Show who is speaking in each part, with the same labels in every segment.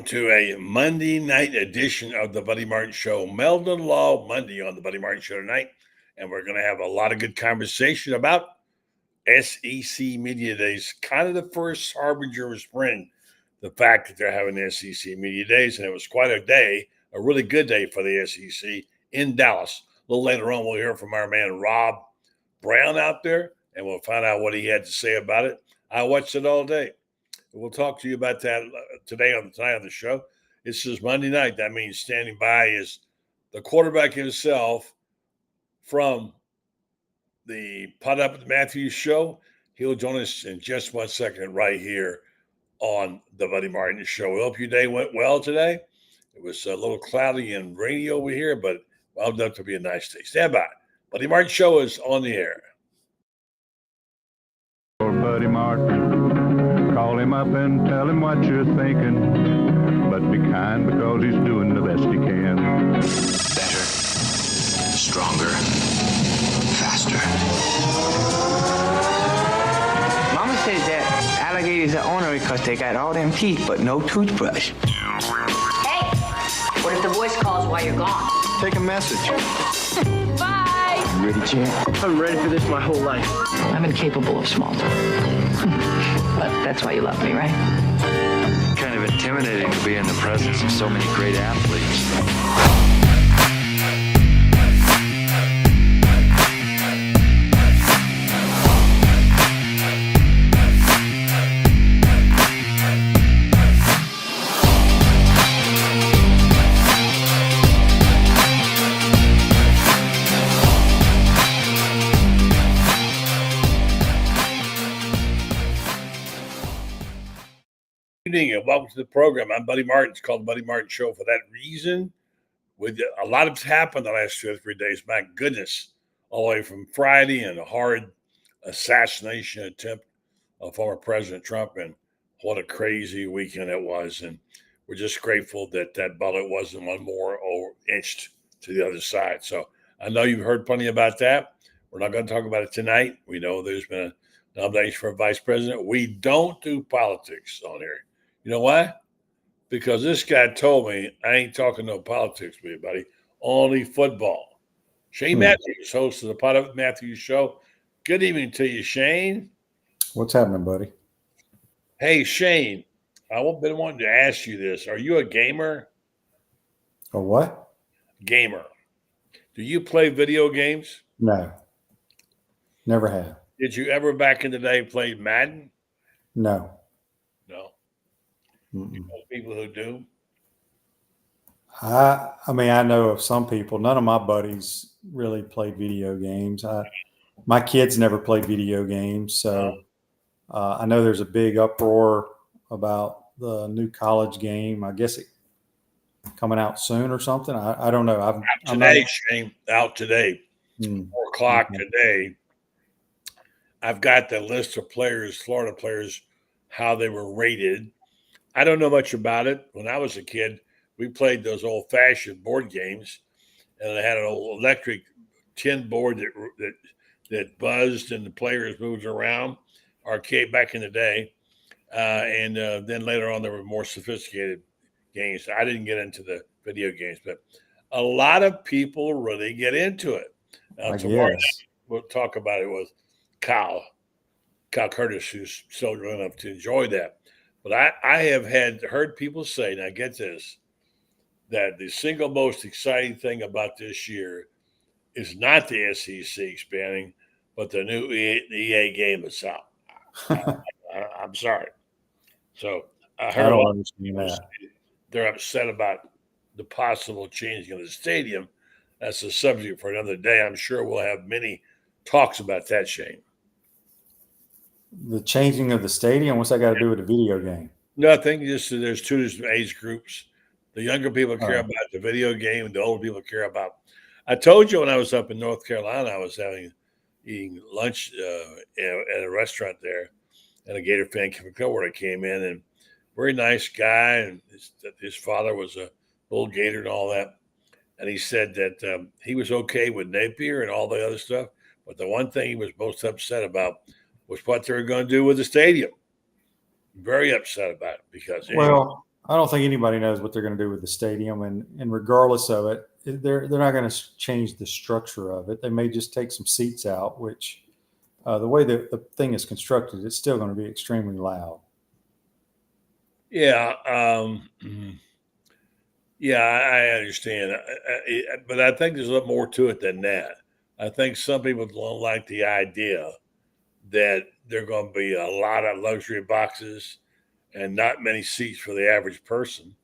Speaker 1: to a Monday night edition of the Buddy Martin Show. Meldon Law Monday on the Buddy Martin Show tonight. And we're going to have a lot of good conversation about SEC Media Days, kind of the first harbinger of spring. The fact that they're having SEC Media Days, and it was quite a day, a really good day for the SEC in Dallas. A little later on, we'll hear from our man Rob Browne out there, and we'll find out what he had to say about it. I watched it all day. We'll talk to you about that tonight on the show. This is Monday night. That means standing by is the quarterback himself from the Pot Up with Matthews show. He'll join us in just 1 second right here on the Buddy Martin Show. We hope your day went well today. It was a little cloudy and rainy over here, but wound up to be a nice day. Stand by. Buddy Martin Show is on the air.
Speaker 2: Buddy Martin, call him up and tell him what you're thinking, but be kind because he's doing the best he can.
Speaker 3: Better, stronger, faster.
Speaker 4: Mama says that alligators are ornery because they got all them teeth but no toothbrush.
Speaker 5: Hey, what if the voice calls while you're gone?
Speaker 2: Take a message.
Speaker 5: Bye.
Speaker 4: You ready, champ?
Speaker 6: I'm ready for this my whole life.
Speaker 5: I'm incapable of small talk. But that's why you love me, right?
Speaker 7: Kind of intimidating to be in the presence of so many great athletes.
Speaker 1: Good evening and welcome to the program. I'm Buddy Martin. It's called the Buddy Martin Show for that reason. With a lot has happened the last 2 or 3 days. My goodness, all the way from Friday and a hard assassination attempt of former President Trump, and what a crazy weekend it was. And we're just grateful that that bullet wasn't one more inched to the other side. So I know you've heard plenty about that. We're not going to talk about it tonight. We know there's been a nomination for a vice president. We don't do politics on here. You know why? Because this guy told me I ain't talking no politics with you, buddy. Only football. Shane Matthews, host of the Pot Up with Matthews show. Good evening to you, Shane.
Speaker 8: What's happening, buddy?
Speaker 1: Hey, Shane, I've been wanting to ask you this. Are you a gamer?
Speaker 8: A what?
Speaker 1: Gamer. Do you play video games?
Speaker 8: No. Never have.
Speaker 1: Did you ever back in the day play Madden?
Speaker 8: No.
Speaker 1: No. You know people who do?
Speaker 8: I mean, I know of some people. None of my buddies really play video games. My kids never played video games, so I know there's a big uproar about the new college game. I guess it coming out soon or something. I don't know.
Speaker 1: Shane, out today, 4 o'clock today. I've got the list of players, Florida players, how they were rated. I don't know much about it. When I was a kid, we played those old-fashioned board games, and it had an old electric tin board that buzzed and the players moved around. Arcade back in the day, and then later on there were more sophisticated games. I didn't get into the video games, but a lot of people really get into it. Tomorrow night, we'll talk about it with Kyle Curtis, who's still grown enough to enjoy that. But I have heard people say, now get this, that the single most exciting thing about this year is not the SEC expanding, but the new EA game that's out. I'm sorry. So I heard
Speaker 8: don't understand that.
Speaker 1: They're upset about the possible changing of the stadium. That's a subject for another day. I'm sure we'll have many talks about that, Shane.
Speaker 8: The changing of the stadium, what's that got to do with the video game?
Speaker 1: Nothing. Just there's 2 different age groups. The younger people care about the video game, and the older people care about. I told you when I was up in North Carolina, I was eating lunch at a restaurant there, and a Gator fan coworker came in, and very nice guy, and his father was a bull gator and all that. And he said that he was okay with Napier and all the other stuff, but the one thing he was most upset about was what they were going to do with the stadium. Very upset about it because
Speaker 8: I don't think anybody knows what they're going to do with the stadium, and regardless of it, they're not going to change the structure of it. They may just take some seats out, which the way the thing is constructed, it's still going to be extremely loud.
Speaker 1: Yeah, yeah, I understand, but I think there's a lot more to it than that. I think some people don't like the idea that there are going to be a lot of luxury boxes and not many seats for the average person.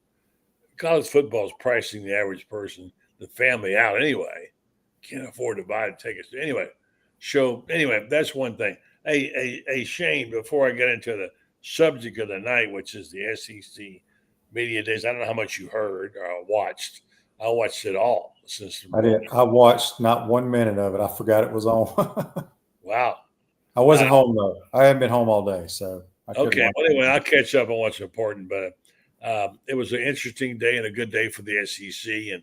Speaker 1: College football is pricing the average person, the family out anyway. Can't afford to buy tickets. Anyway, that's one thing. Hey, Shane, before I get into the subject of the night, which is the SEC Media Days, I don't know how much you heard or watched. I watched it all since
Speaker 8: I did. I watched not 1 minute of it. I forgot it was on.
Speaker 1: Wow.
Speaker 8: I wasn't home though. I haven't been home all day, so
Speaker 1: Okay. Well, anyway, I'll catch up on what's important, but it was an interesting day and a good day for the SEC, and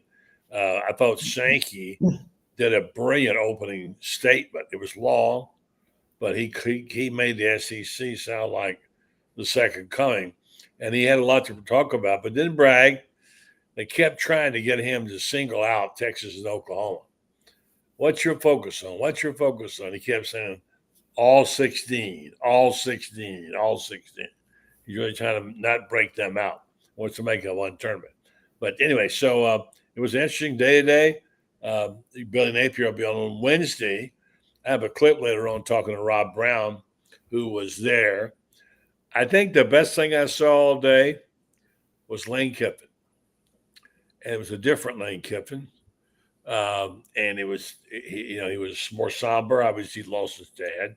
Speaker 1: I thought Sankey did a brilliant opening statement. It was long, but he made the SEC sound like the second coming, and he had a lot to talk about, but didn't brag. They kept trying to get him to single out Texas and Oklahoma. What's your focus on? What's your focus on? He kept saying all 16, all 16, all 16. He's really trying to not break them out. Wants to make it one tournament. But anyway, so it was an interesting day today. Billy Napier will be on Wednesday. I have a clip later on talking to Rob Browne, who was there. I think the best thing I saw all day was Lane Kiffin. And it was a different Lane Kiffin. And it was, he was more somber. Obviously, he lost his dad.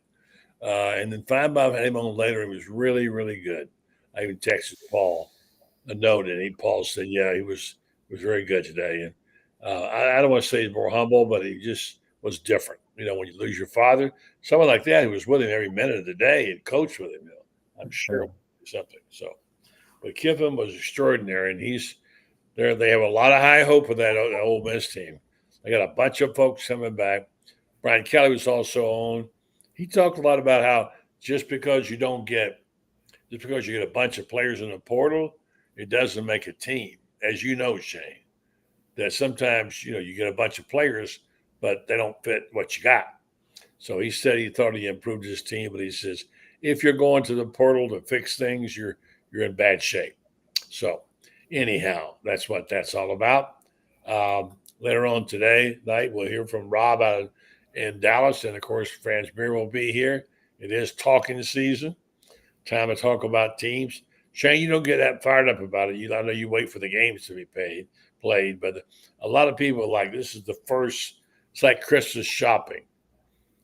Speaker 1: And then Feinbaum had him on later. He was really, really good. I even texted Paul a note, and Paul said, yeah, he was very good today. And I don't want to say he's more humble, but he just was different. When you lose your father, someone like that who was with him every minute of the day and coached with him, I'm sure something. So, but Kiffin was extraordinary, and he's there. They have a lot of high hope for that Ole Miss team. They got a bunch of folks coming back. Brian Kelly was also on. He talked a lot about how just because you get a bunch of players in the portal, it doesn't make a team. As you know, Shane, that sometimes you get a bunch of players, but they don't fit what you got. So he said he thought he improved his team, but he says if you're going to the portal to fix things, you're in bad shape. So anyhow, that's what that's all about. Later on today night, we'll hear from Rob out in Dallas, and of course, Franz Beard will be here. It is talking season. Time to talk about teams. Shane, you don't get that fired up about it. I know you wait for the games to be played, but a lot of people this is the first. It's like Christmas shopping.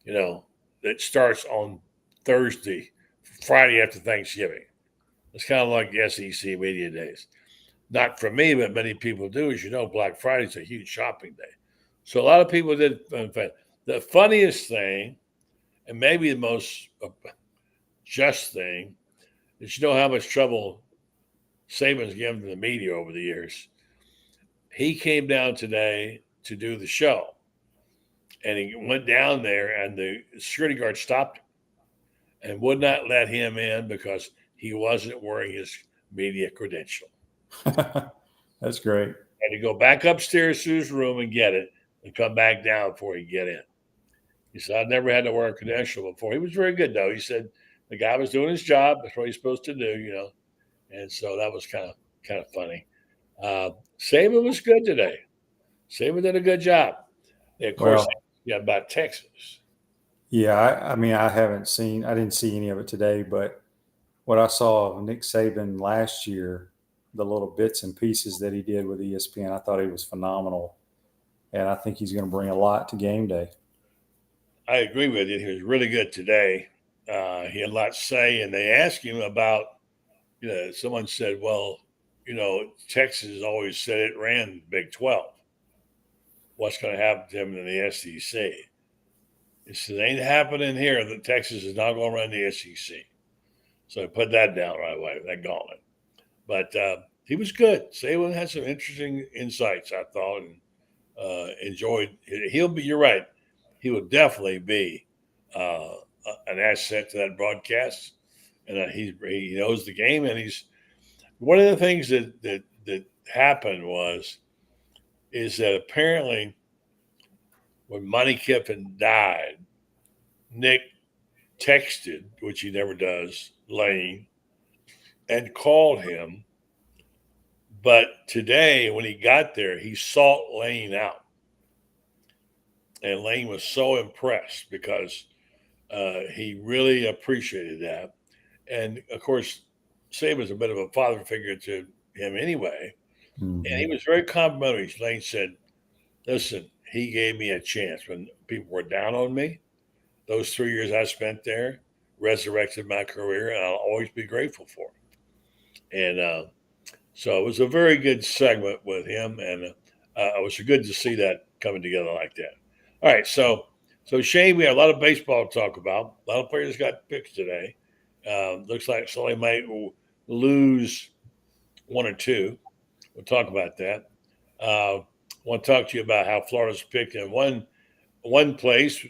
Speaker 1: That starts on Thursday, Friday after Thanksgiving. It's kind of like the SEC Media Days. Not for me, but many people do. As you know, Black Friday is a huge shopping day. So a lot of people did. The funniest thing, and maybe the most just thing, is how much trouble Saban's given to the media over the years. He came down today to do the show, and he went down there, and the security guard stopped him and would not let him in because he wasn't wearing his media credential.
Speaker 8: That's great.
Speaker 1: Had to go back upstairs to his room and get it and come back down before he get in. He said, I've never had to wear a credential before. He was very good, though. He said the guy was doing his job. That's what he's supposed to do, And so that was kind of funny. Saban was good today. Saban did a good job. And of course, about Texas.
Speaker 8: Yeah, I didn't see any of it today, but what I saw of Nick Saban last year, the little bits and pieces that he did with ESPN, I thought he was phenomenal. And I think he's going to bring a lot to game day.
Speaker 1: I agree with you. He was really good today. He had a lot to say, and they asked him about, someone said, well, Texas has always said it ran Big 12. What's going to happen to him in the SEC? He says, ain't happening here that Texas is not going to run the SEC. So I put that down right away, that gauntlet. But he was good. Saban had some interesting insights, I thought, and enjoyed. You're right. He would definitely be an asset to that broadcast. And he knows the game. And one of the things that happened is that apparently when Monty Kiffin died, Nick texted, which he never does, Lane, and called him. But today, when he got there, he sought Lane out. And Lane was so impressed because he really appreciated that. And of course, Saban's a bit of a father figure to him anyway.
Speaker 8: Mm-hmm.
Speaker 1: And he was very complimentary. Lane said, listen, he gave me a chance when people were down on me. Those 3 years I spent there resurrected my career, and I'll always be grateful for it. And so it was a very good segment with him, and it was good to see that coming together like that. All right, so Shane, we have a lot of baseball to talk about. A lot of players got picks today. Looks like somebody might lose one or two. We'll talk about that. I want to talk to you about how Florida's picked in one place,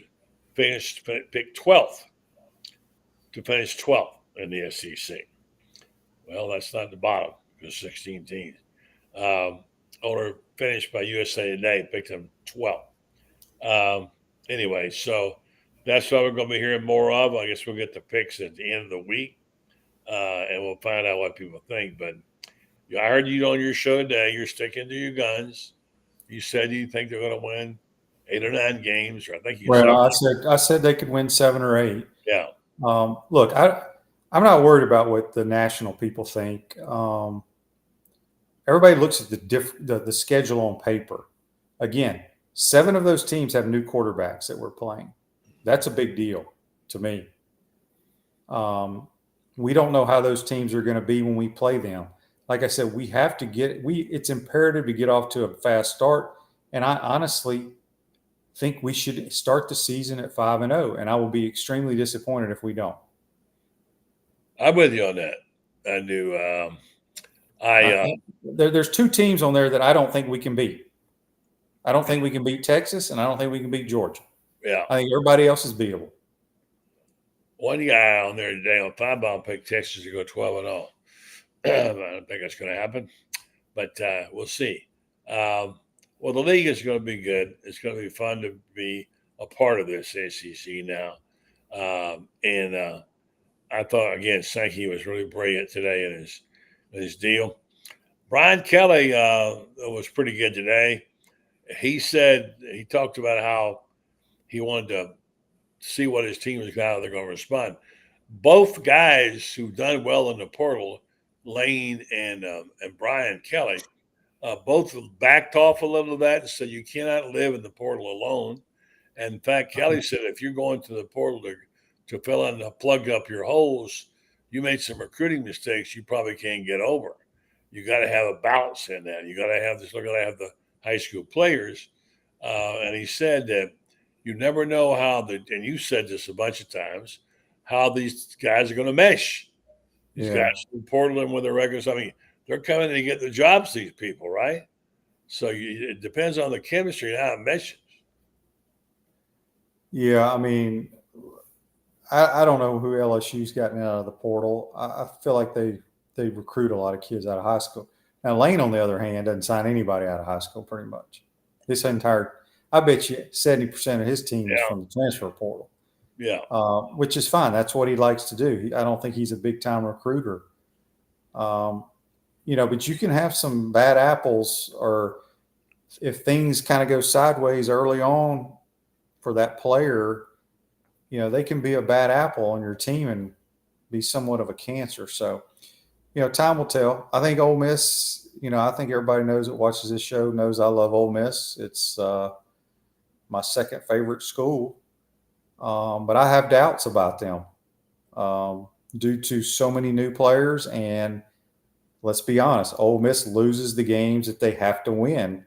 Speaker 1: picked 12th to finish 12th in the SEC. Well, that's not the bottom. There's 16 teams. Owner finished by USA Today, picked them 12th. Anyway, so that's what we're going to be hearing more of. I guess we'll get the picks at the end of the week, and we'll find out what people think. But I heard you on your show today. You're sticking to your guns. You said you think they're going to win 8 or 9 games, or I think you said.
Speaker 8: I said they could win 7 or 8.
Speaker 1: Yeah.
Speaker 8: Look, I'm not worried about what the national people think. Everybody looks at the schedule on paper. Again, 7 of those teams have new quarterbacks that we're playing. That's a big deal to me. We don't know how those teams are going to be when we play them. Like I said, we have to it's imperative to get off to a fast start. And I honestly think we should start the season at 5-0, and I will be extremely disappointed if we don't.
Speaker 1: I'm with you on that. I do.
Speaker 8: There's 2 teams on there that I don't think we can beat. I don't think we can beat Texas, and I don't think we can beat Georgia.
Speaker 1: Yeah.
Speaker 8: I think everybody else is beatable.
Speaker 1: One guy on there today on 5-ball picked Texas to go 12-0. I don't think that's going to happen, but we'll see. Well, the league is going to be good. It's going to be fun to be a part of this SEC now. And I thought, again, Sankey was really brilliant today in his deal. Brian Kelly was pretty good today. He talked about how he wanted to see what his team is, how they're going to respond. Both guys who've done well in the portal, Lane and Brian Kelly, both backed off a little of that and said you cannot live in the portal alone. And in fact, Kelly said if you're going to the portal to fill in and plug up your holes, you made some recruiting mistakes you probably can't get over. You got to have a balance in that. You got to have this. Look, got to have the high school players. And he said that you never know and you said this a bunch of times, how these guys are going to mesh. These guys from Portland with their regulars. I mean, they're coming to get the jobs, these people, right? So it depends on the chemistry and how it meshes.
Speaker 8: Yeah, I mean, I don't know who LSU's gotten out of the portal. I feel like they recruit a lot of kids out of high school. Now, Lane, on the other hand, doesn't sign anybody out of high school pretty much. I bet you 70% of his team is from the transfer portal.
Speaker 1: Yeah.
Speaker 8: Which is fine. That's what he likes to do. I don't think he's a big-time recruiter. But you can have some bad apples, or if things kind of go sideways early on for that player, they can be a bad apple on your team and be somewhat of a cancer. So, time will tell. I think Ole Miss, I think everybody knows that watches this show knows I love Ole Miss. It's my second favorite school. But I have doubts about them due to so many new players. And let's be honest, Ole Miss loses the games that they have to win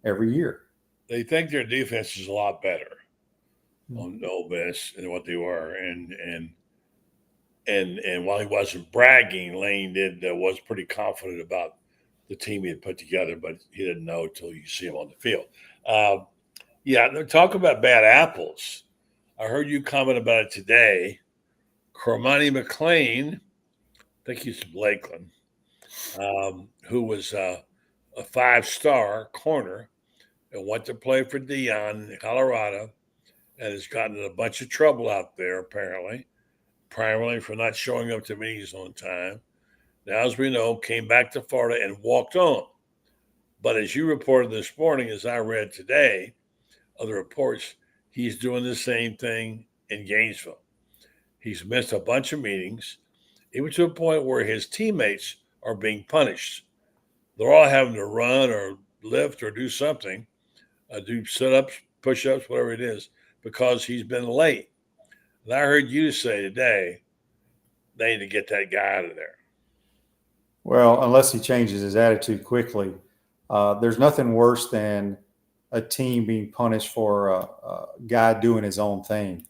Speaker 8: every year.
Speaker 1: They think their defense is a lot better on Ole Miss than what they were. And while he wasn't bragging, Lane was pretty confident about the team he had put together, but he didn't know until you see him on the field. Talk about bad apples. I heard you comment about it today. Cormani McLean, I think he's from Lakeland, who was a 5-star corner and went to play for Dion in Colorado and has gotten in a bunch of trouble out there, apparently, primarily for not showing up to meetings on time. Now, as we know, came back to Florida and walked on. But as you reported this morning, as I read today, other reports, he's doing the same thing in Gainesville. He's missed a bunch of meetings, even to a point where his teammates are being punished. They're all having to run or lift or do something, do sit-ups, push-ups, whatever it is, because he's been late. And I heard you say today, they need to get that guy out of there.
Speaker 8: Well, unless he changes his attitude quickly, there's nothing worse than a team being punished for a guy doing his own thing.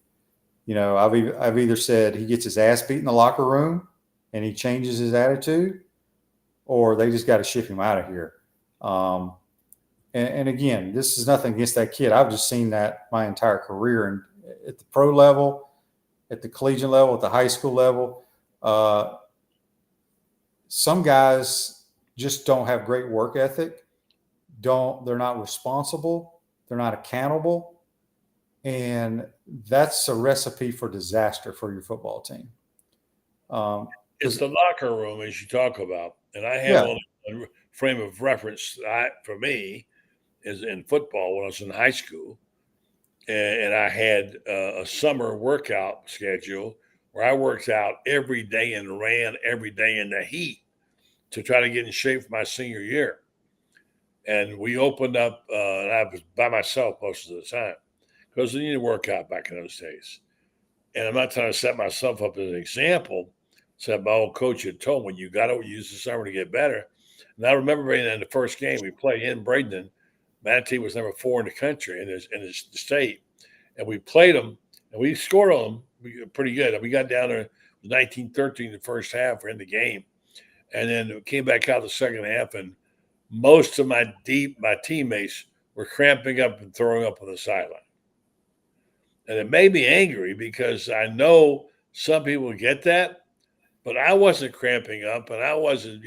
Speaker 8: You know, I've either said he gets his ass beat in the locker room and he changes his attitude, or they just got to ship him out of here. And again, this is nothing against that kid. I've just seen that my entire career, and at the pro level, at the collegiate level, at the high school level. Some guys just don't have great work ethic. They're not responsible. They're not accountable. And that's a recipe for disaster for your football team.
Speaker 1: It's the locker room, as you talk about. And I have a frame of reference for me is in football when I was in high school. And I had a summer workout schedule where I worked out every day and ran every day in the heat to try to get in shape for my senior year. And we opened up, and I was by myself most of the time because I needed to work out back in those days. And I'm not trying to set myself up as an example. So my old coach had told me, you got to use the summer to get better. And I remember being in the first game we played in Bradenton. Manatee was number 4 in the country in the state. And we played them, and we scored on them pretty good. And we got down there, it was 19-13 the first half. We're in the game. And then came back out the second half, and most of my teammates were cramping up and throwing up on the sideline. And it made me angry because I know some people get that, but I wasn't cramping up, and I wasn't,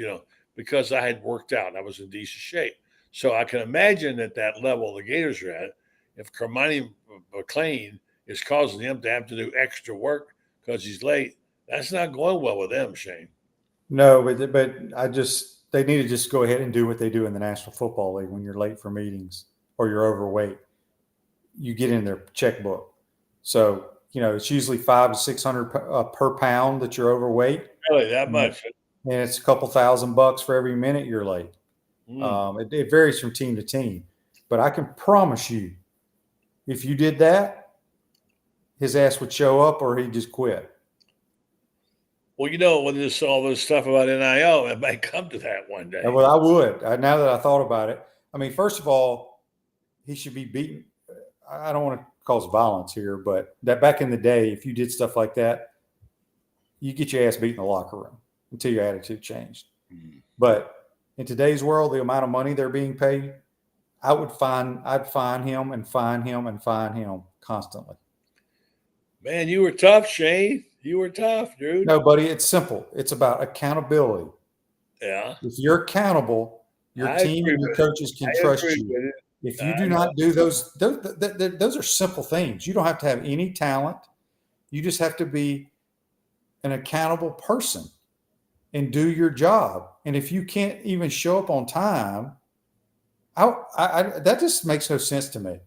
Speaker 1: because I had worked out. I was in decent shape. So I can imagine at that level the Gators are at, if Kermani McLean is causing him to have to do extra work because he's late, that's not going well with them, Shane.
Speaker 8: No, but they need to just go ahead and do what they do in the National Football League when you're late for meetings or you're overweight. You get in their checkbook. So, it's usually $500 to $600 per pound that you're overweight.
Speaker 1: Really, that much?
Speaker 8: And it's a couple $1,000 for every minute you're late. It varies from team to team. But I can promise you, if you did that, his ass would show up or he'd just quit.
Speaker 1: Well, when there's all this stuff about NIL, it might come to that one day.
Speaker 8: Well, I would. Now that I thought about it, I mean, first of all, he should be beaten. I don't want to cause violence here, but that back in the day, if you did stuff like that, you get your ass beat in the locker room until your attitude changed. Mm-hmm. But in today's world, the amount of money they're being paid, I'd fine him and fine him and fine him constantly.
Speaker 1: Man, you were tough, Shane. You were tough, dude.
Speaker 8: No, buddy, it's simple. It's about accountability.
Speaker 1: Yeah.
Speaker 8: If you're accountable, your team and your coaches can trust you. If you do not do those are simple things. You don't have to have any talent. You just have to be an accountable person and do your job. And if you can't even show up on time, that just makes no sense to me.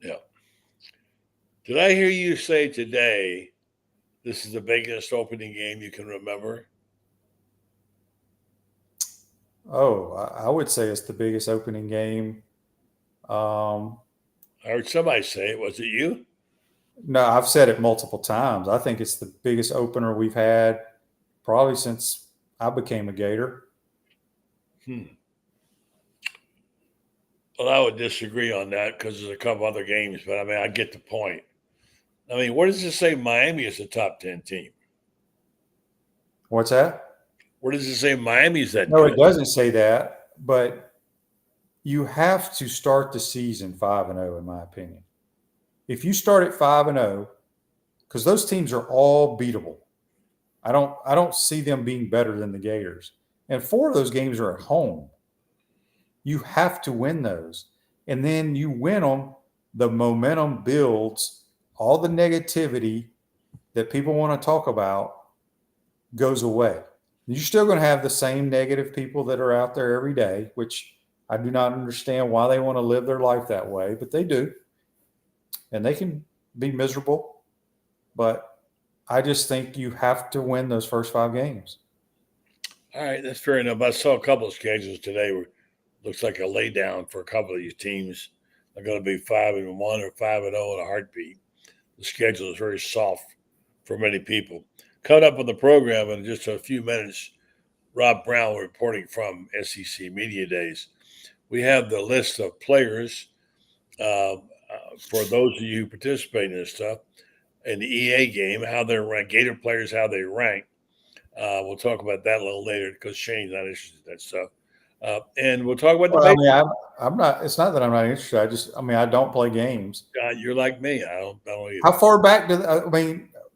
Speaker 1: Yeah. Did I hear you say today this is the biggest opening game you can remember?
Speaker 8: Oh, I would say it's the biggest opening game.
Speaker 1: I heard somebody say it. Was it you?
Speaker 8: No, I've said it multiple times. I think it's the biggest opener we've had probably since I became a Gator.
Speaker 1: Well, I would disagree on that because there's a couple other games, but I mean, I get the point. I mean, where does it say Miami is a top 10 team?
Speaker 8: What's that?
Speaker 1: Where does it say Miami's that?
Speaker 8: No, it doesn't say that, but you have to start the season 5-0, in my opinion. If you start at 5-0, because those teams are all beatable. I don't see them being better than the Gators. And 4 of those games are at home. You have to win those. And then you win them, the momentum builds, all the negativity that people want to talk about goes away. You're still going to have the same negative people that are out there every day, which I do not understand why they want to live their life that way, but they do. And they can be miserable. But I just think you have to win those first 5 games.
Speaker 1: All right, that's fair enough. I saw a couple of schedules today where it looks like a laydown for a couple of these teams. They're going to be 5-1 or 5-0 in a heartbeat. The schedule is very soft for many people. Coming up on the program in just a few minutes, Rob Browne reporting from SEC Media Days. We have the list of players for those of you who participate in this stuff in the EA game, how they're ranked, Gator players, how they rank. We'll talk about that a little later because Shane's not interested in that stuff. And we'll talk about the
Speaker 8: baseball. I'm not. It's not that I'm not interested. I don't play games.
Speaker 1: You're like me. I don't either.
Speaker 8: How far back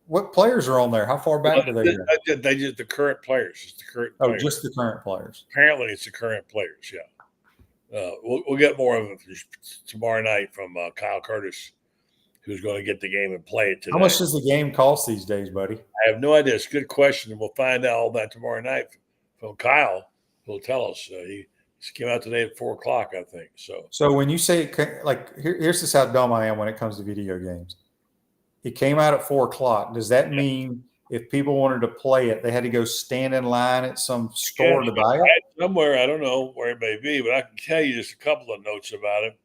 Speaker 8: what players are on there? How far back do they go?
Speaker 1: They just the current players. It's the current players.
Speaker 8: Just the current players.
Speaker 1: Apparently, it's the current players, yeah. We'll get more of it tomorrow night from Kyle Curtis, who's going to get the game and play it today.
Speaker 8: How much does the game cost these days, buddy?
Speaker 1: I have no idea. It's a good question, and we'll find out all that tomorrow night from Kyle, who'll tell us. He came out today at 4 o'clock, I think. So
Speaker 8: when you say, here's just how dumb I am when it comes to video games. It came out at 4 o'clock. Does that mean if people wanted to play it, they had to go stand in line at some store to buy it?
Speaker 1: Somewhere, I don't know where it may be, but I can tell you just a couple of notes about it.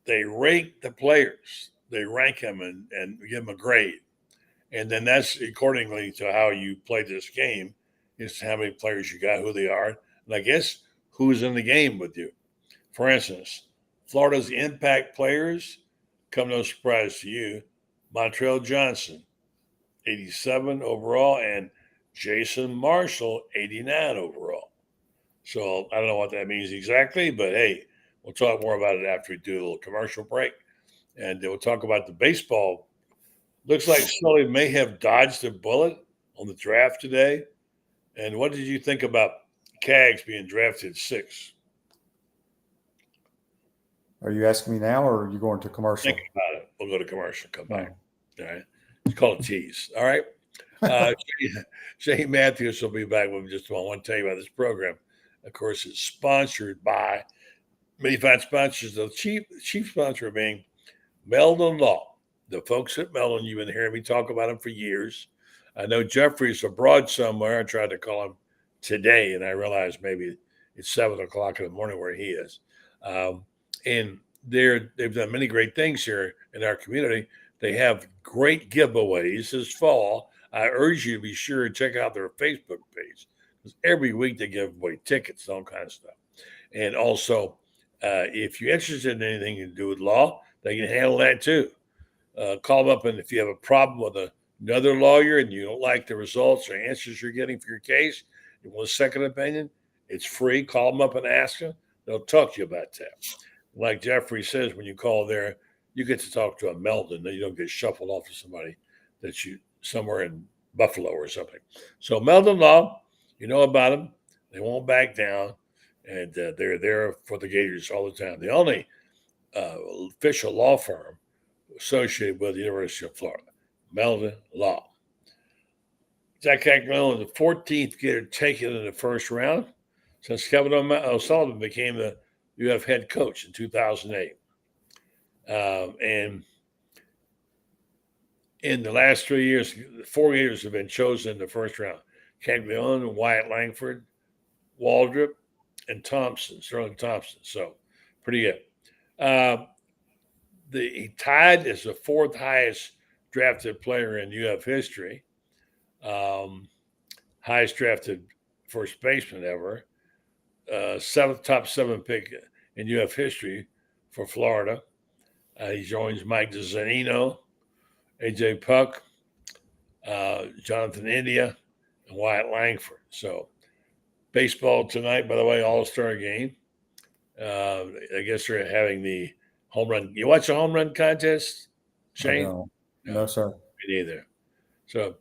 Speaker 1: They rate the players. They rank them and give them a grade. And then that's accordingly to how you play this game, is how many players you got, who they are, and I guess who's in the game with you. For instance, Florida's impact players, come no surprise to you, Montrell Johnson, 87 overall, and Jason Marshall, 89 overall. So I don't know what that means exactly, but hey, we'll talk more about it after we do a little commercial break. And we'll talk about the baseball. Looks like Sully may have dodged a bullet on the draft today. And what did you think about Cags being drafted 6?
Speaker 8: Are you asking me now, or are you going to commercial?
Speaker 1: Think about it. We'll go to commercial. Come back. All right. It's called a tease. All right. Shane Matthews will be back with me just a moment. I want to tell you about this program. Of course, it's sponsored by many fine sponsors. The chief sponsor being Meldon Law. The folks at Meldon, you've been hearing me talk about them for years. I know Jeffrey's abroad somewhere. I tried to call him today, and I realized maybe it's 7 o'clock in the morning where he is. And they've done many great things here in our community. They have great giveaways this fall. I urge you to be sure and check out their Facebook page, because every week they give away tickets and all kinds of stuff. And also, if you're interested in anything to do with law, they can handle that too. Call them up, and if you have a problem with another lawyer and you don't like the results or answers you're getting for your case, you want a second opinion, it's free. Call them up and ask them. They'll talk to you about that. Like Jeffrey says, when you call there, you get to talk to a Meldon. You don't get shuffled off to somebody that you somewhere in Buffalo or something. So Meldon Law, you know about them. They won't back down, and they're there for the Gators all the time. The only official law firm associated with the University of Florida, Meldon Law. Jack Caglione, the 14th Gator taken in the first round since Kevin O'Sullivan became the UF head coach in 2008. And in the last 3 years, 4 Gators have been chosen in the first round. Caglione, Wyatt Langford, Waldrop, and Sterling Thompson. So pretty good. He tied as the 4th highest drafted player in UF history. Highest drafted first baseman ever. 7th top 7 pick in UF history for Florida. He joins Mike Zanino, AJ Puck, Jonathan India, and Wyatt Langford. So baseball tonight, by the way, all-star game. I guess they're having the home run. You watch a home run contest, Shane?
Speaker 8: No, sir.
Speaker 1: Me neither. So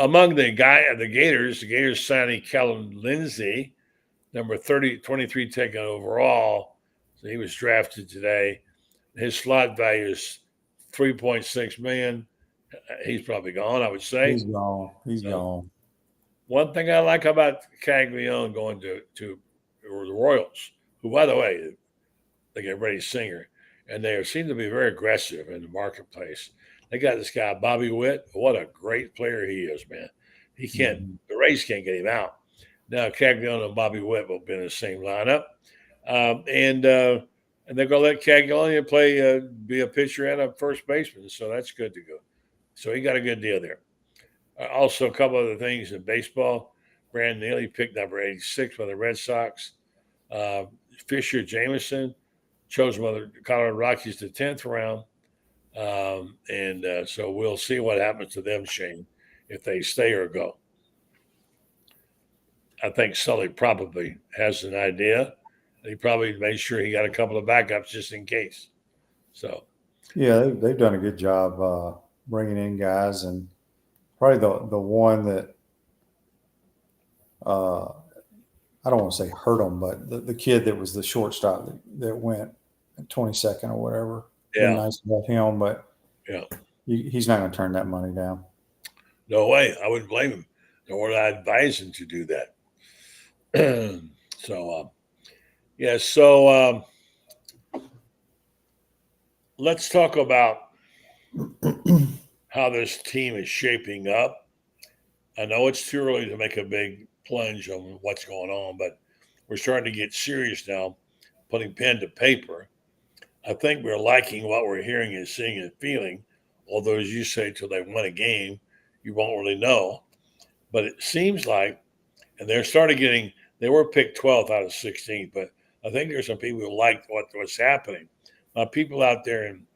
Speaker 1: among the Gators signing Kellen Lindsey, number 23 taken overall. So he was drafted today. His slot value is $3.6 million. He's probably gone, I would say.
Speaker 8: He's gone.
Speaker 1: One thing I like about Caglione going to the Royals, who, by the way, they get Freddie Singer, and they seem to be very aggressive in the marketplace. They got this guy, Bobby Witt. What a great player he is, man. He can't, the Rays can't get him out. Now, Caglione and Bobby Witt will be in the same lineup. And they're going to let Caglione play, be a pitcher and a first baseman. So that's good to go. So he got a good deal there. Also, a couple other things in baseball. Brandon Neely picked number 86 by the Red Sox. Fisher Jameson chosen by the Colorado Rockies the 10th round. So we'll see what happens to them, Shane, if they stay or go. I think Sully probably has an idea. He probably made sure he got a couple of backups just in case. So,
Speaker 8: yeah, they've done a good job bringing in guys, and probably the one that I don't want to say hurt them, but the kid that was the shortstop that went 22nd or whatever.
Speaker 1: Yeah,
Speaker 8: nice about him, but
Speaker 1: yeah,
Speaker 8: he's not going to turn that money down.
Speaker 1: No way. I wouldn't blame him, nor would I advise him to do that. Let's talk about how this team is shaping up. I know it's too early to make a big plunge on what's going on, but we're starting to get serious now, putting pen to paper. I think we're liking what we're hearing and seeing and feeling, although, as you say, till they win a game, you won't really know. But it seems like, and they're starting getting, they were picked 12th out of 16, but I think there's some people who like what's happening. Now, people out there in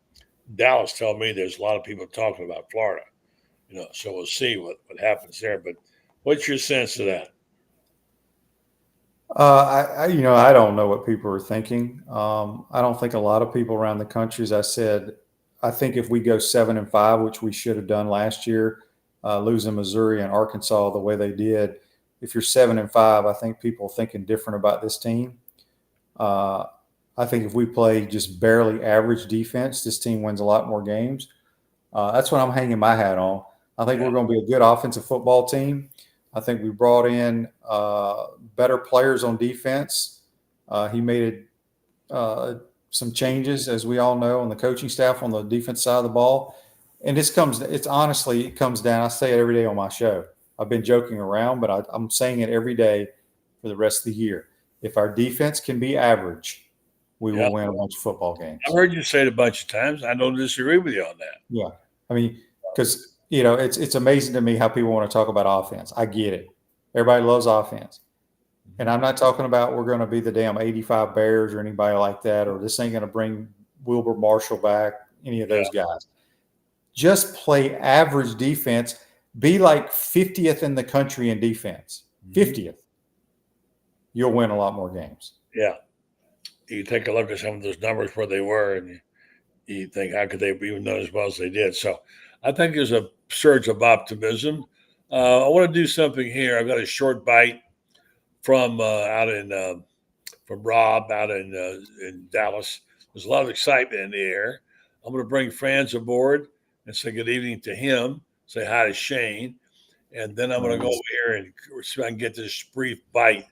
Speaker 1: Dallas tell me there's a lot of people talking about Florida, so we'll see what happens there. But what's your sense of that?
Speaker 8: I don't know what people are thinking. I don't think a lot of people around the country, as I said, I think if we go 7-5, which we should have done last year, losing Missouri and Arkansas the way they did, if you're 7-5, I think people are thinking different about this team. I think if we play just barely average defense, this team wins a lot more games. That's what I'm hanging my hat on. I think we're going to be a good offensive football team. I think we brought in better players on defense. He made some changes, as we all know, on the coaching staff on the defense side of the ball. And it comes down, I say it every day on my show. I've been joking around, but I'm saying it every day for the rest of the year. If our defense can be average, we will win a bunch of football games.
Speaker 1: I've heard you say it a bunch of times. I don't disagree with you on that.
Speaker 8: Yeah. I mean, because, it's amazing to me how people want to talk about offense. I get it. Everybody loves offense. And I'm not talking about we're going to be the damn 85 Bears or anybody like that, or this ain't going to bring Wilbur Marshall back, any of those guys. Just play average defense. Be like 50th in the country in defense. 50th. You'll win a lot more games.
Speaker 1: Yeah. You take a look at some of those numbers where they were, and you think, how could they even done as well as they did? So I think there's a surge of optimism. I want to do something here. I've got a short bite from Rob out in Dallas. There's a lot of excitement in the air. I'm going to bring Franz aboard and say good evening to him, say hi to Shane, and then I'm going to go over here and see if I can get this brief bite,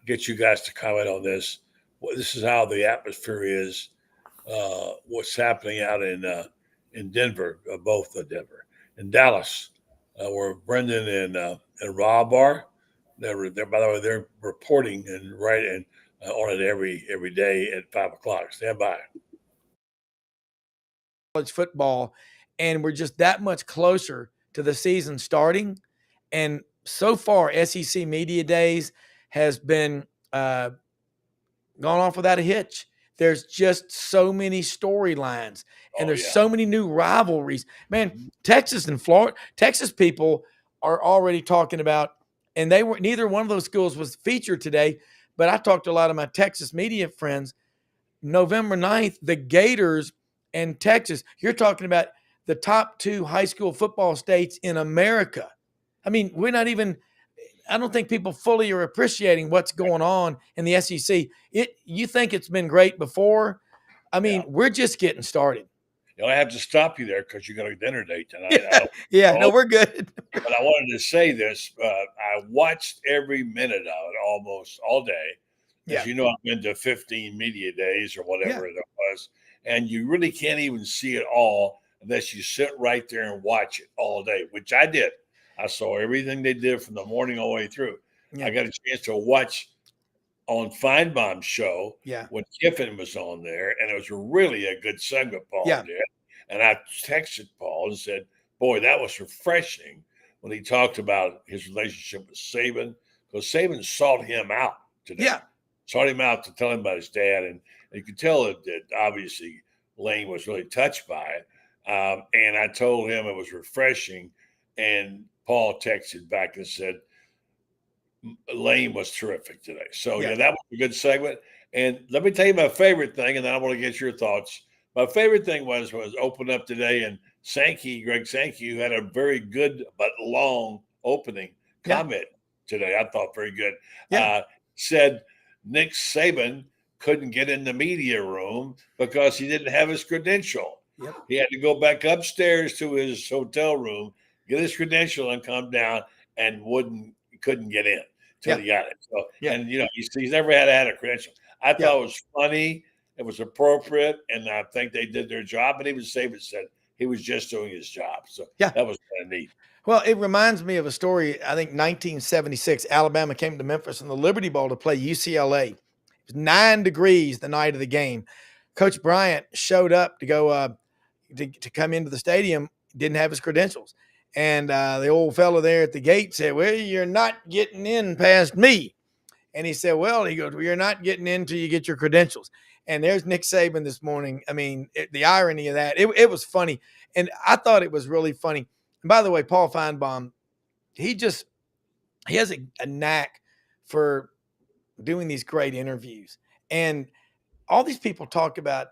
Speaker 1: get you guys to comment on this. Well, this is how the atmosphere is, what's happening out in Denver, both Denver and Dallas, where Brendan and Rob are. They're by the way, they're reporting and writing on it every day at 5:00. Stand by.
Speaker 6: College football, and we're just that much closer to the season starting. And so far, SEC Media Days has been gone off without a hitch. There's just so many storylines, and there's so many new rivalries. Man, Texas and Florida, Texas people are already talking about, and neither one of those schools was featured today, but I talked to a lot of my Texas media friends. November 9th, the Gators and Texas, you're talking about the top two high school football states in America. I mean, we're not even. I don't think people fully are appreciating what's going on in the SEC. You think it's been great before? I mean, we're just getting started.
Speaker 1: I have to stop you there because you got a dinner date tonight.
Speaker 6: No, we're good.
Speaker 1: But I wanted to say this. I watched every minute of it almost all day. As you know, I've been to 15 media days or whatever it was. And you really can't even see it all unless you sit right there and watch it all day, which I did. I saw everything they did from the morning all the way through. Yeah. I got a chance to watch on Feinbaum's show when Kiffin was on there, and it was really a good segment Paul did. And I texted Paul and said, boy, that was refreshing when he talked about his relationship with Saban, because Saban sought him out today. Yeah. Sought him out to tell him about his dad. And you could tell that obviously Lane was really touched by it. And I told him it was refreshing. And Paul texted back and said, Lane was terrific today. So, that was a good segment. And let me tell you my favorite thing, and then I want to get your thoughts. My favorite thing was open up today, and Greg Sankey, who had a very good but long opening comment today, I thought very good, said Nick Saban couldn't get in the media room because he didn't have his credential. Yep. He had to go back upstairs to his hotel room, get his credential, and come down, and couldn't get in till he got it. So, and he's never had a credential. I thought it was funny. It was appropriate, and I think they did their job. And even Saban said he was just doing his job. So that was kind of neat.
Speaker 6: Well, it reminds me of a story. I think 1976, Alabama came to Memphis in the Liberty Bowl to play UCLA. It was 9 degrees the night of the game. Coach Bryant showed up to go to come into the stadium, didn't have his credentials. And the old fellow there at the gate said, well, you're not getting in past me. And he said, well, you're not getting in till you get your credentials. And there's Nick Saban this morning. I mean, the irony of that, it was funny. And I thought it was really funny. And by the way, Paul Feinbaum, he has a knack for doing these great interviews. And all these people talk about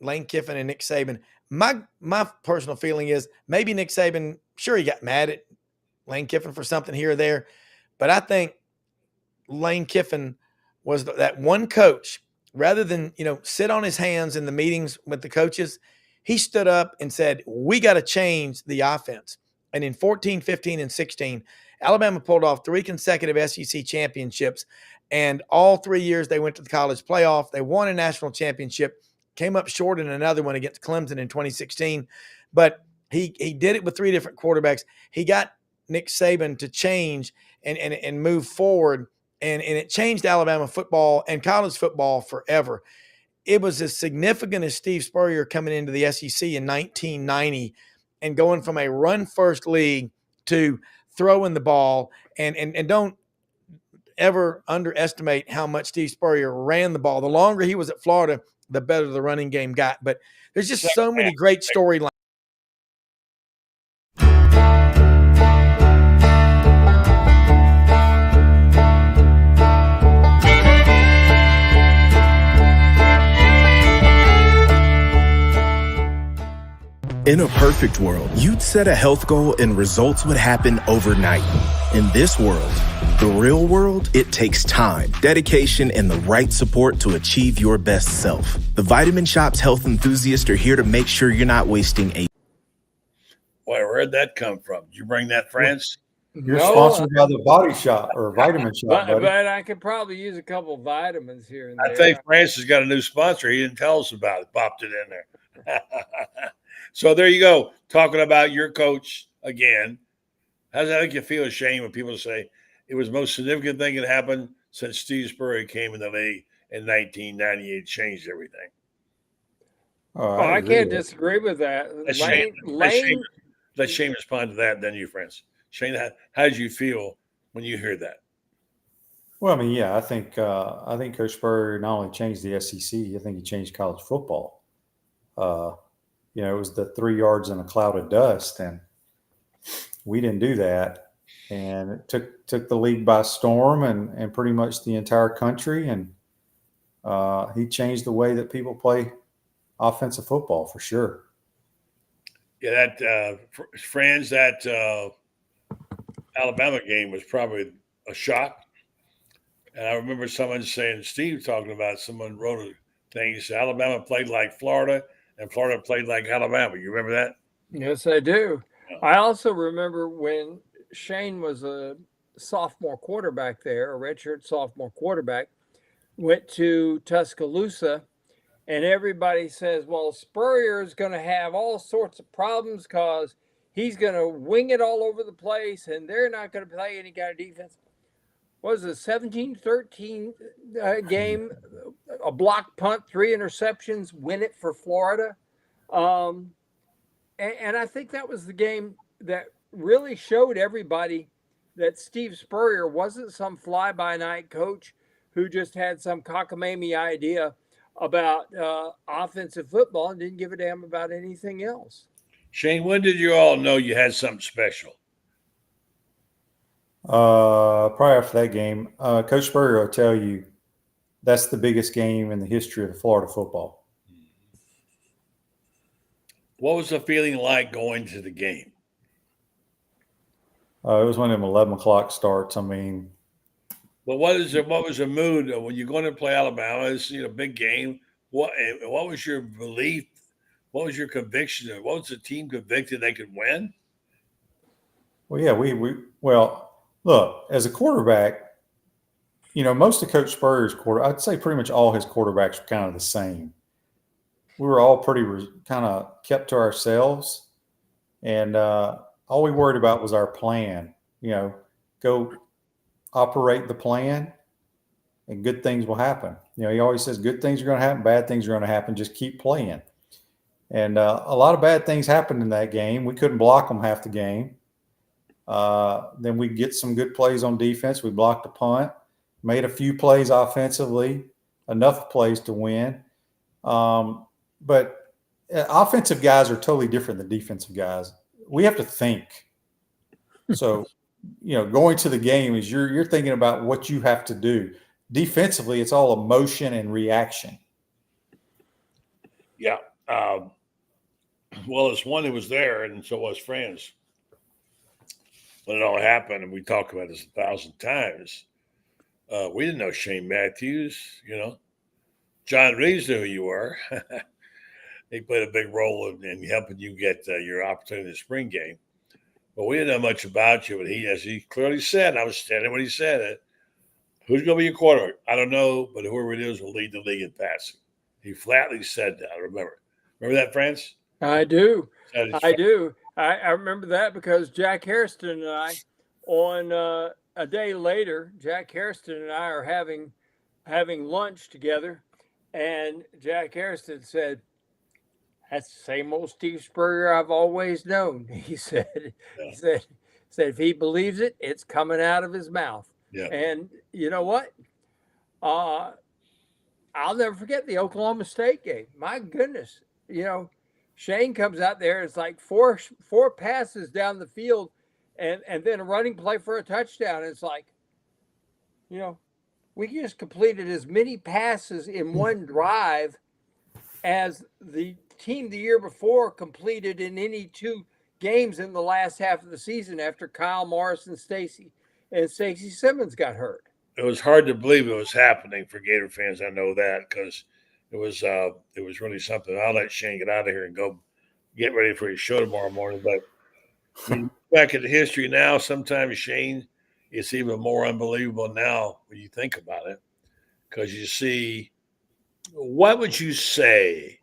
Speaker 6: Lane Kiffin and Nick Saban. My personal feeling is maybe Nick Saban, sure, he got mad at Lane Kiffin for something here or there, but I think Lane Kiffin was that one coach, rather than, sit on his hands in the meetings with the coaches, he stood up and said, we got to change the offense. And in 14, 15, and 16, Alabama pulled off 3 consecutive SEC championships, and all 3 years they went to the college playoff. They won a national championship, came up short in another one against Clemson in 2016. But he did it with 3 different quarterbacks. He got Nick Saban to change and move forward, and it changed Alabama football and college football forever. It was as significant as Steve Spurrier coming into the SEC in 1990 and going from a run-first league to throwing the ball. And don't ever underestimate how much Steve Spurrier ran the ball. The longer he was at Florida, the better the running game got. But there's just so many great storylines.
Speaker 9: In a perfect world, you'd set a health goal and results would happen overnight. In this world, the real world, it takes time, dedication, and the right support to achieve your best self. The Vitamin Shopp's health enthusiasts are here to make sure you're not wasting a...
Speaker 1: Boy, where'd that come from? Did you bring that, France?
Speaker 8: You're sponsored by the Body Shop or Vitamin Shop,
Speaker 10: but I could probably use a couple vitamins here and there.
Speaker 1: I think France has got a new sponsor. He didn't tell us about it. Popped it in there. So there you go, talking about your coach again. How does that make you feel ashamed when people say it was the most significant thing that happened since Steve Spurrier came in the league in 1998, changed everything?
Speaker 10: I can't disagree with that.
Speaker 1: Let Shane respond to that, then you, Francis. Shane, how did you feel when you heard that?
Speaker 8: Well, I mean, I think Coach Spurrier not only changed the SEC, I think he changed college football. It was the 3 yards in a cloud of dust, and we didn't do that. And it took the league by storm and pretty much the entire country. And he changed the way that people play offensive football for sure.
Speaker 1: Yeah, that Franz, that Alabama game was probably a shock. And I remember someone saying, Steve talking about, someone wrote a thing. He said Alabama played like Florida and Florida played like Alabama. You remember that?
Speaker 10: Yes, I do. I also remember when Shane was a sophomore quarterback there, a redshirt sophomore quarterback, went to Tuscaloosa, and everybody says, well, Spurrier is going to have all sorts of problems because he's going to wing it all over the place, and they're not going to play any kind of defense. What was it, 17-13 game, a block punt, 3 interceptions, win it for Florida. And I think that was the game that really showed everybody that Steve Spurrier wasn't some fly-by-night coach who just had some cockamamie idea about offensive football and didn't give a damn about anything else.
Speaker 1: Shane, when did you all know you had something special?
Speaker 8: Probably after that game. Coach Spurrier will tell you that's the biggest game in the history of Florida football.
Speaker 1: What was the feeling like going to the game?
Speaker 8: It was one of them 11 o'clock starts. I mean,
Speaker 1: but what was the mood when you're going to play Alabama? It's a big game. What was your belief? What was your conviction? What was the team convicted they could win?
Speaker 8: Well, yeah, well, look, as a quarterback, most of Coach Spurrier's I'd say pretty much all his quarterbacks were kind of the same. We were all pretty kind of kept to ourselves, and all we worried about was our plan. Go operate the plan, and good things will happen. He always says good things are going to happen, bad things are going to happen. Just keep playing. And a lot of bad things happened in that game. We couldn't block them half the game. Then we get some good plays on defense. We blocked a punt, made a few plays offensively, enough plays to win. But offensive guys are totally different than defensive guys. We have to think. So, going to the game is you're thinking about what you have to do. Defensively, it's all emotion and reaction.
Speaker 1: Yeah. Well, as one who was there, and so was Franz, when it all happened, and we talked about this 1,000 times, we didn't know Shane Matthews, John Reeves knew who you were. He played a big role in helping you get your opportunity in the spring game. But we didn't know much about you. But as he clearly said, and I was standing when he said it, who's going to be your quarterback? I don't know, but whoever it is will lead the league in passing. He flatly said that. I remember. Remember that, Franz?
Speaker 10: I do. I do. I remember that because Jack Hairston and I, on a day later, Jack Hairston and I are having lunch together, and Jack Hairston said, "That's the same old Steve Spurrier I've always known." He said, yeah. said if he believes it, it's coming out of his mouth.
Speaker 1: Yeah.
Speaker 10: And you know what? I'll never forget the Oklahoma State game. My goodness, Shane comes out there. It's like four passes down the field, and then a running play for a touchdown. It's like, we just completed as many passes in one drive as the team the year before completed in any 2 games in the last half of the season after Kyle Morris and Stacey Simmons got hurt.
Speaker 1: It was hard to believe it was happening for Gator fans. I know that because it was really something. I'll let Shane get out of here and go get ready for his show tomorrow morning. But back in the history now, sometimes, Shane, it's even more unbelievable now when you think about it, because you see, what would you say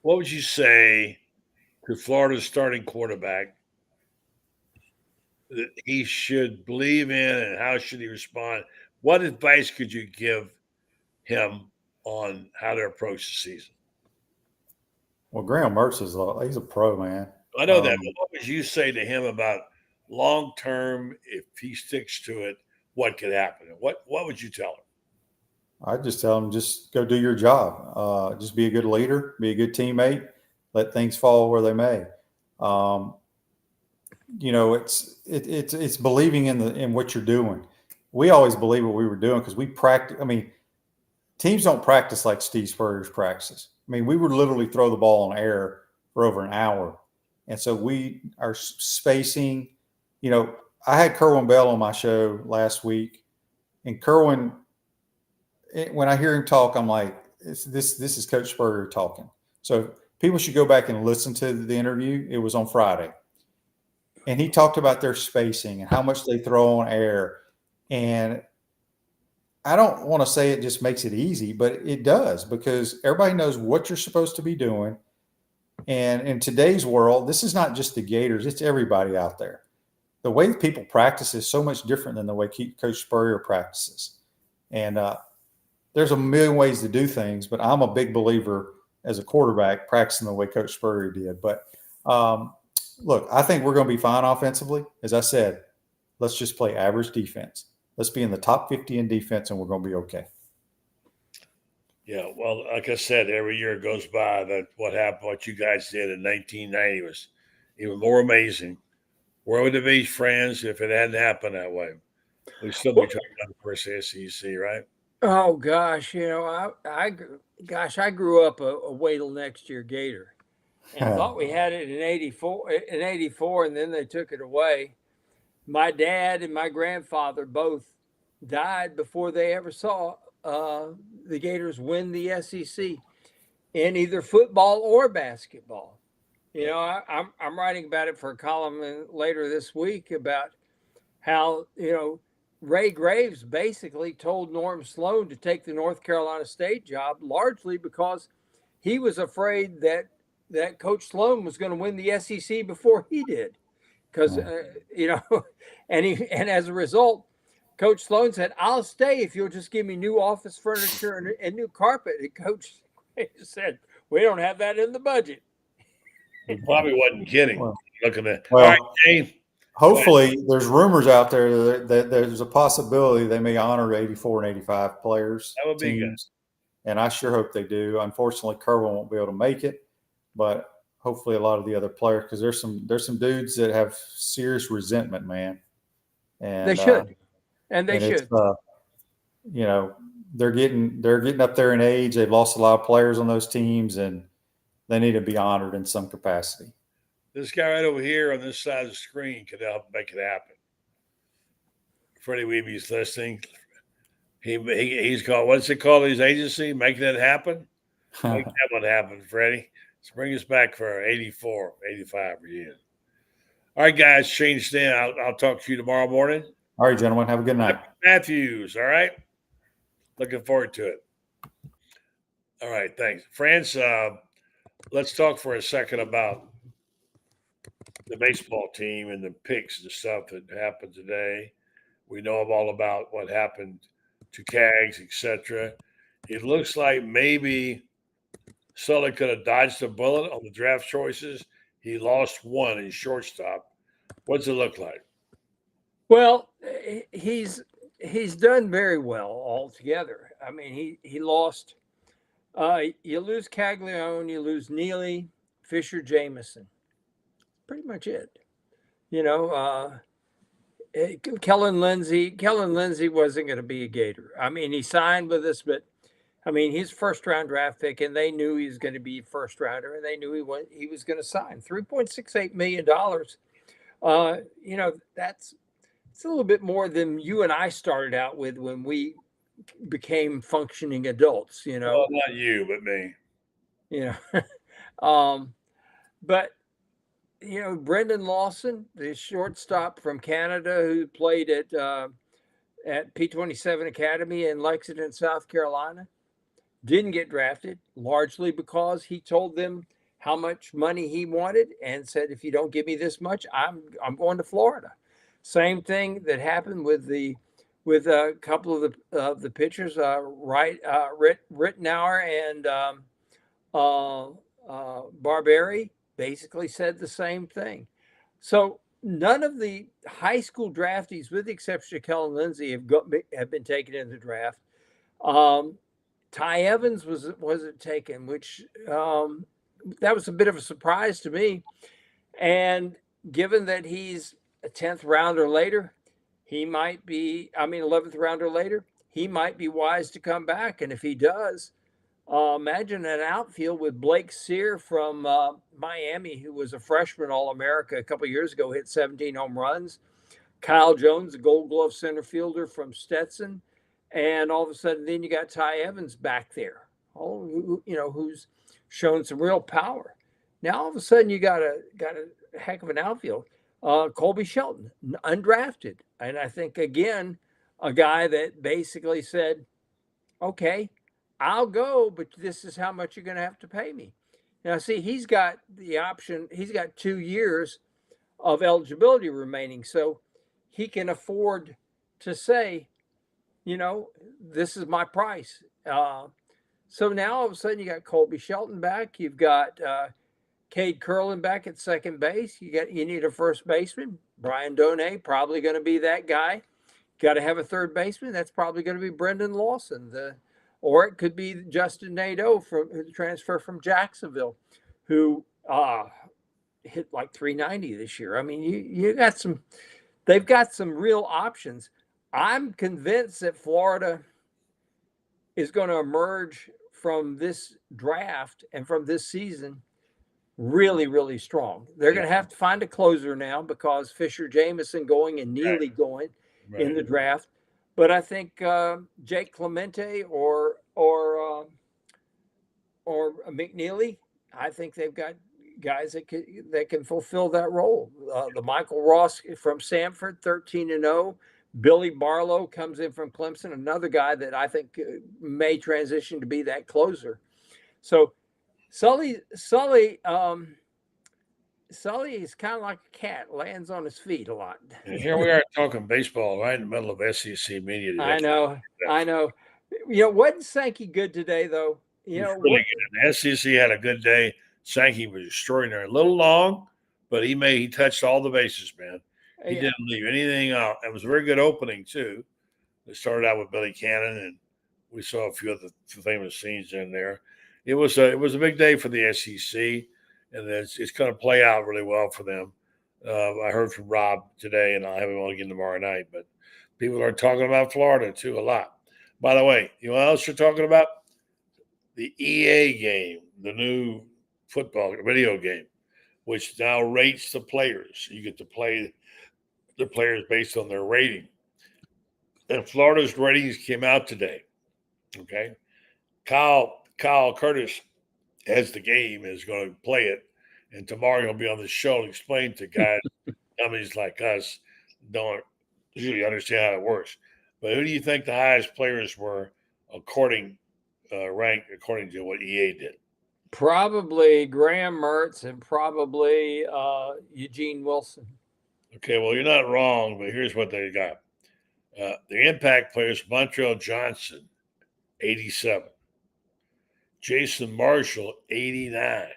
Speaker 1: to Florida's starting quarterback that he should believe in, and how should he respond? What advice could you give him on how to approach the season?
Speaker 8: Well, Graham Mertz he's a pro, man.
Speaker 1: I know that, but what would you say to him about long term, if he sticks to it, what could happen? What would you tell him?
Speaker 8: I'd just tell him, just go do your job. Just be a good leader, be a good teammate, let things fall where they may. It's believing in what you're doing. We always believe what we were doing because we practice. I mean, teams don't practice like Steve Spurrier's practices. I mean, we would literally throw the ball in air for over an hour. And so our spacing you know, I had Kerwin Bell on my show last week, and Kerwin, when I hear him talk, I'm like, this is Coach Spurrier talking. So people should go back and listen to the interview. It was on Friday. And he talked about their spacing and how much they throw on air. And I don't want to say it just makes it easy, but it does, because everybody knows what you're supposed to be doing. And in today's world, this is not just the Gators, it's everybody out there. The way people practice is so much different than the way Coach Spurrier practices. And there's a million ways to do things, but I'm a big believer as a quarterback practicing the way Coach Spurrier did. But look, I think we're going to be fine offensively. As I said, let's just play average defense. Let's be in the top 50 in defense, and we're going to be okay.
Speaker 1: Yeah, well, like I said, every year goes by that what you guys did in 1990 was even more amazing. Where would it be, friends, if it hadn't happened that way? We'd still be talking about the first SEC, right?
Speaker 10: Oh gosh, you know, I grew up a wait till next year Gator, and thought we had it in '84, and then they took it away. My dad and my grandfather both died before they ever saw the Gators win the SEC in either football or basketball. You know, I'm writing about it for a column later this week about how, you know, Ray Graves basically told Norm Sloan to take the North Carolina State job, largely because he was afraid that Coach Sloan was going to win the SEC before he did. Because, you know, and as a result, Coach Sloan said, "I'll stay if you'll just give me new office furniture and new carpet." And Coach said, "We don't have that in the budget."
Speaker 1: He probably wasn't kidding. Looking at
Speaker 8: well,
Speaker 1: all right, Dave.
Speaker 8: Hopefully, there's rumors out there that there's a possibility they may honor 84 and 85 players.
Speaker 1: That would be good.
Speaker 8: And I sure hope they do. Unfortunately, Kerwin won't be able to make it, but hopefully a lot of the other players, because there's some dudes that have serious resentment, man. And
Speaker 10: they should. They should.
Speaker 8: You know, they're getting up there in age. They've lost a lot of players on those teams, and they need to be honored in some capacity.
Speaker 1: This guy right over here on this side of the screen could help make it happen. Freddie Weeby's listening. He's called, what's it called, his agency? Making it happen? Make that one happen, Freddie. Let's bring us back for our 84, 85 reunion. All right, guys, Shane Stan. I'll talk to you tomorrow morning.
Speaker 8: All right, gentlemen. Have a good night.
Speaker 1: Matthews, all right? Looking forward to it. All right, thanks. Franz, let's talk for a second about the baseball team and the picks and stuff that happened today. We know all about what happened to Cags, etc. It looks like maybe Sully could have dodged a bullet on the draft choices. He lost one in shortstop. What's it look like?
Speaker 10: Well, he's done very well altogether. I mean, he lost. You lose Caglione, you lose Neely, Fisher, Jameson. Pretty much it. You know, Kellen Lindsey wasn't going to be a Gator. I mean, he signed with us, but I mean, he's first round draft pick, and they knew he was going to be a first rounder, and they knew he was going to sign $3.68 million. You know, it's a little bit more than you and I started out with when we became functioning adults. You know,
Speaker 1: well, not you, but me.
Speaker 10: You know, but. You know, Brendan Lawson, the shortstop from Canada who played at P27 Academy in Lexington, South Carolina, didn't get drafted, largely because he told them how much money he wanted and said, "If you don't give me this much, I'm going to Florida." Same thing that happened with a couple of the pitchers, Rittenauer and Barberi. Basically said the same thing. So none of the high school draftees, with the exception of Kellen Lindsey, have been taken in the draft. Ty Evans wasn't taken, which that was a bit of a surprise to me. And given that he's a 10th rounder later, 11th rounder later, he might be wise to come back. And if he does, imagine an outfield with Blake Sear from Miami, who was a freshman All-America a couple of years ago, hit 17 home runs. Kyle Jones, a Gold Glove center fielder from Stetson, and all of a sudden, then you got Ty Evans back there, who's shown some real power. Now all of a sudden, you got a heck of an outfield. Colby Shelton, undrafted, and I think again a guy that basically said, "Okay, I'll go, but this is how much you're going to have to pay me." Now, see, he's got the option. He's got 2 years of eligibility remaining, so he can afford to say, this is my price. So now all of a sudden you got Colby Shelton back. You've got Cade Curlin back at second base. You need a first baseman. Brian Donay probably going to be that guy. Got to have a third baseman. That's probably going to be Brendan Lawson. Or it could be Justin Nadeau from the transfer from Jacksonville, who hit like 390 this year. I mean, they've got some real options. I'm convinced that Florida is going to emerge from this draft and from this season really, really strong. They're going to have to find a closer now because Fisher Jameson going and Neely going in the draft. But I think Jake Clemente or McNeely, I think they've got guys that can fulfill that role. The Michael Ross from Samford, 13-0. Billy Barlow comes in from Clemson, another guy that I think may transition to be that closer. So Sully is kind of like a cat, lands on his feet a lot.
Speaker 1: And here we are talking baseball right in the middle of SEC media today.
Speaker 10: I know. Wasn't Sankey good today, though?
Speaker 1: Really good. The SEC had a good day. Sankey was extraordinary. A little long, but he touched all the bases, man. He didn't leave anything out. It was a very good opening, too. It started out with Billy Cannon, and we saw a few of the famous scenes in there. It was a big day for the SEC, and it's going to play out really well for them. I heard from Rob today, and I'll have him on again tomorrow night. But people are talking about Florida, too, a lot. By the way, you know what else you're talking about? The EA game, the new football video game, which now rates the players. You get to play the players based on their rating. And Florida's ratings came out today. Okay. Kyle Curtis has the game, is going to play it. And tomorrow he'll be on the show and explain to guys, dummies like us, don't usually understand how it works. But who do you think the highest players were ranked according to what EA did?
Speaker 10: Probably Graham Mertz and probably Eugene Wilson.
Speaker 1: Okay, well, you're not wrong, but here's what they got. The impact players, Montreal Johnson, 87. Jason Marshall, 89.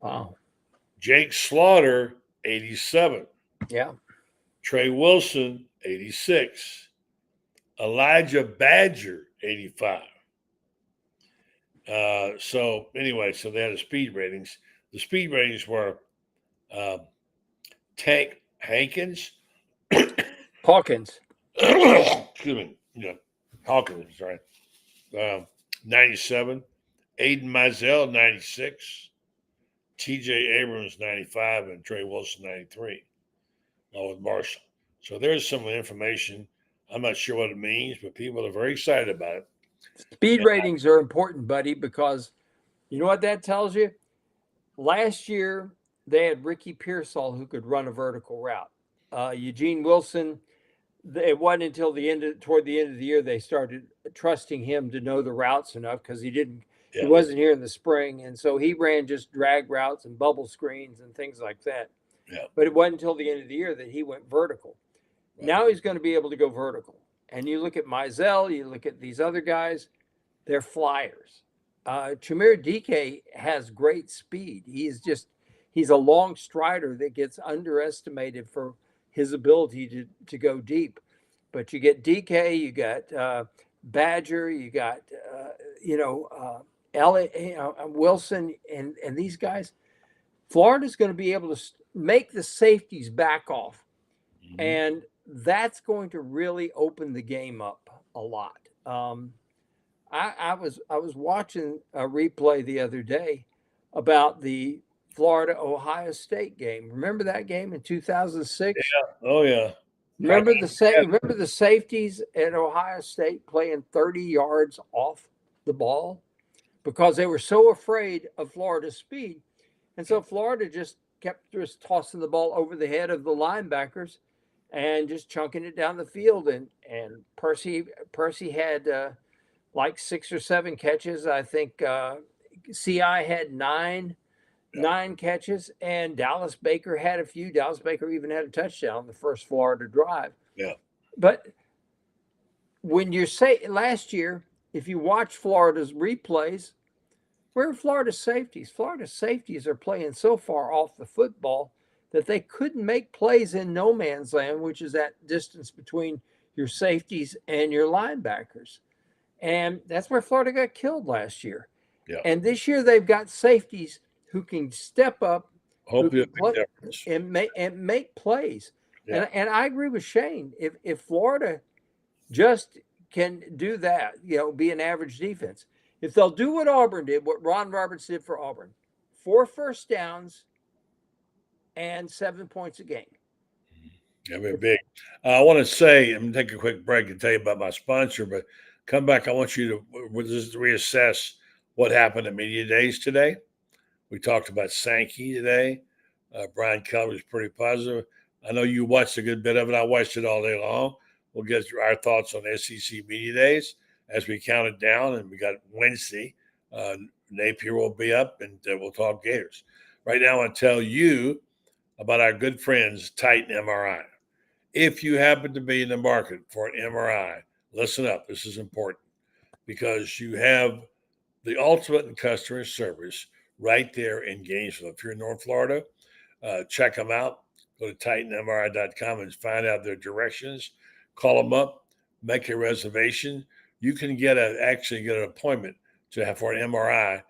Speaker 10: Wow.
Speaker 1: Jake Slaughter, 87.
Speaker 10: Yeah.
Speaker 1: Trey Wilson, 86. Elijah Badger, 85. So they had the speed ratings. The speed ratings were Tank Hawkins. Excuse me. Yeah, Hawkins, right. 97. Aiden Mizell, 96. TJ Abrams, 95. And Trey Wilson, 93. Along with Marshall. So there's some information. I'm not sure what it means, but people are very excited about it.
Speaker 10: Speed ratings are important, buddy, because you know what that tells you? Last year, they had Ricky Pearsall who could run a vertical route. Eugene Wilson, it wasn't until toward the end of the year they started trusting him to know the routes enough because he wasn't here in the spring. And so he ran just drag routes and bubble screens and things like that.
Speaker 1: Yeah.
Speaker 10: But it wasn't until the end of the year that he went vertical. Right. Now he's going to be able to go vertical. And you look at Mizell, you look at these other guys, they're flyers. Chimere Dike has great speed. He's a long strider that gets underestimated for his ability to go deep. But you get DK, you got Badger, you got Wilson, and these guys. Florida's going to be able to make the safeties back off, and that's going to really open the game up a lot. I was watching a replay the other day about the Florida-Ohio State game. Remember that game in 2006?
Speaker 1: Yeah. Oh, yeah.
Speaker 10: Remember the safeties at Ohio State playing 30 yards off the ball because they were so afraid of Florida's speed. And so Florida just kept just tossing the ball over the head of the linebackers and just chunking it down the field. And Percy had like 6 or 7 catches. I think CI had nine catches, and Dallas Baker had a few. Dallas Baker even had a touchdown on the first Florida drive.
Speaker 1: Yeah.
Speaker 10: But when you say last year, if you watch Florida's replays, where are Florida's safeties? Florida's safeties are playing so far off the football that they couldn't make plays in no man's land, which is that distance between your safeties and your linebackers. And that's where Florida got killed last year.
Speaker 1: Yeah.
Speaker 10: And this year they've got safeties who can step up and make plays. Yeah. And I agree with Shane. If Florida just can do that, be an average defense. If they'll do what Auburn did, what Ron Roberts did for Auburn, 4 first downs and 7 points a game.
Speaker 1: Yeah, very big. I want to say, I'm going to take a quick break and tell you about my sponsor, but come back. I want you to just reassess what happened at Media Days today. We talked about Sankey today. Brian Keller was pretty positive. I know you watched a good bit of it. I watched it all day long. We'll get our thoughts on SEC Media Days as we count it down, and we got Wednesday. Napier will be up, and we'll talk Gators. Right now, I want to tell you about our good friends, Titan MRI. If you happen to be in the market for an MRI, listen up. This is important because you have the ultimate in customer service right there in Gainesville. If you're in North Florida, check them out. Go to titanmri.com and find out their directions. Call them up, make a reservation. You can actually get an appointment for an MRI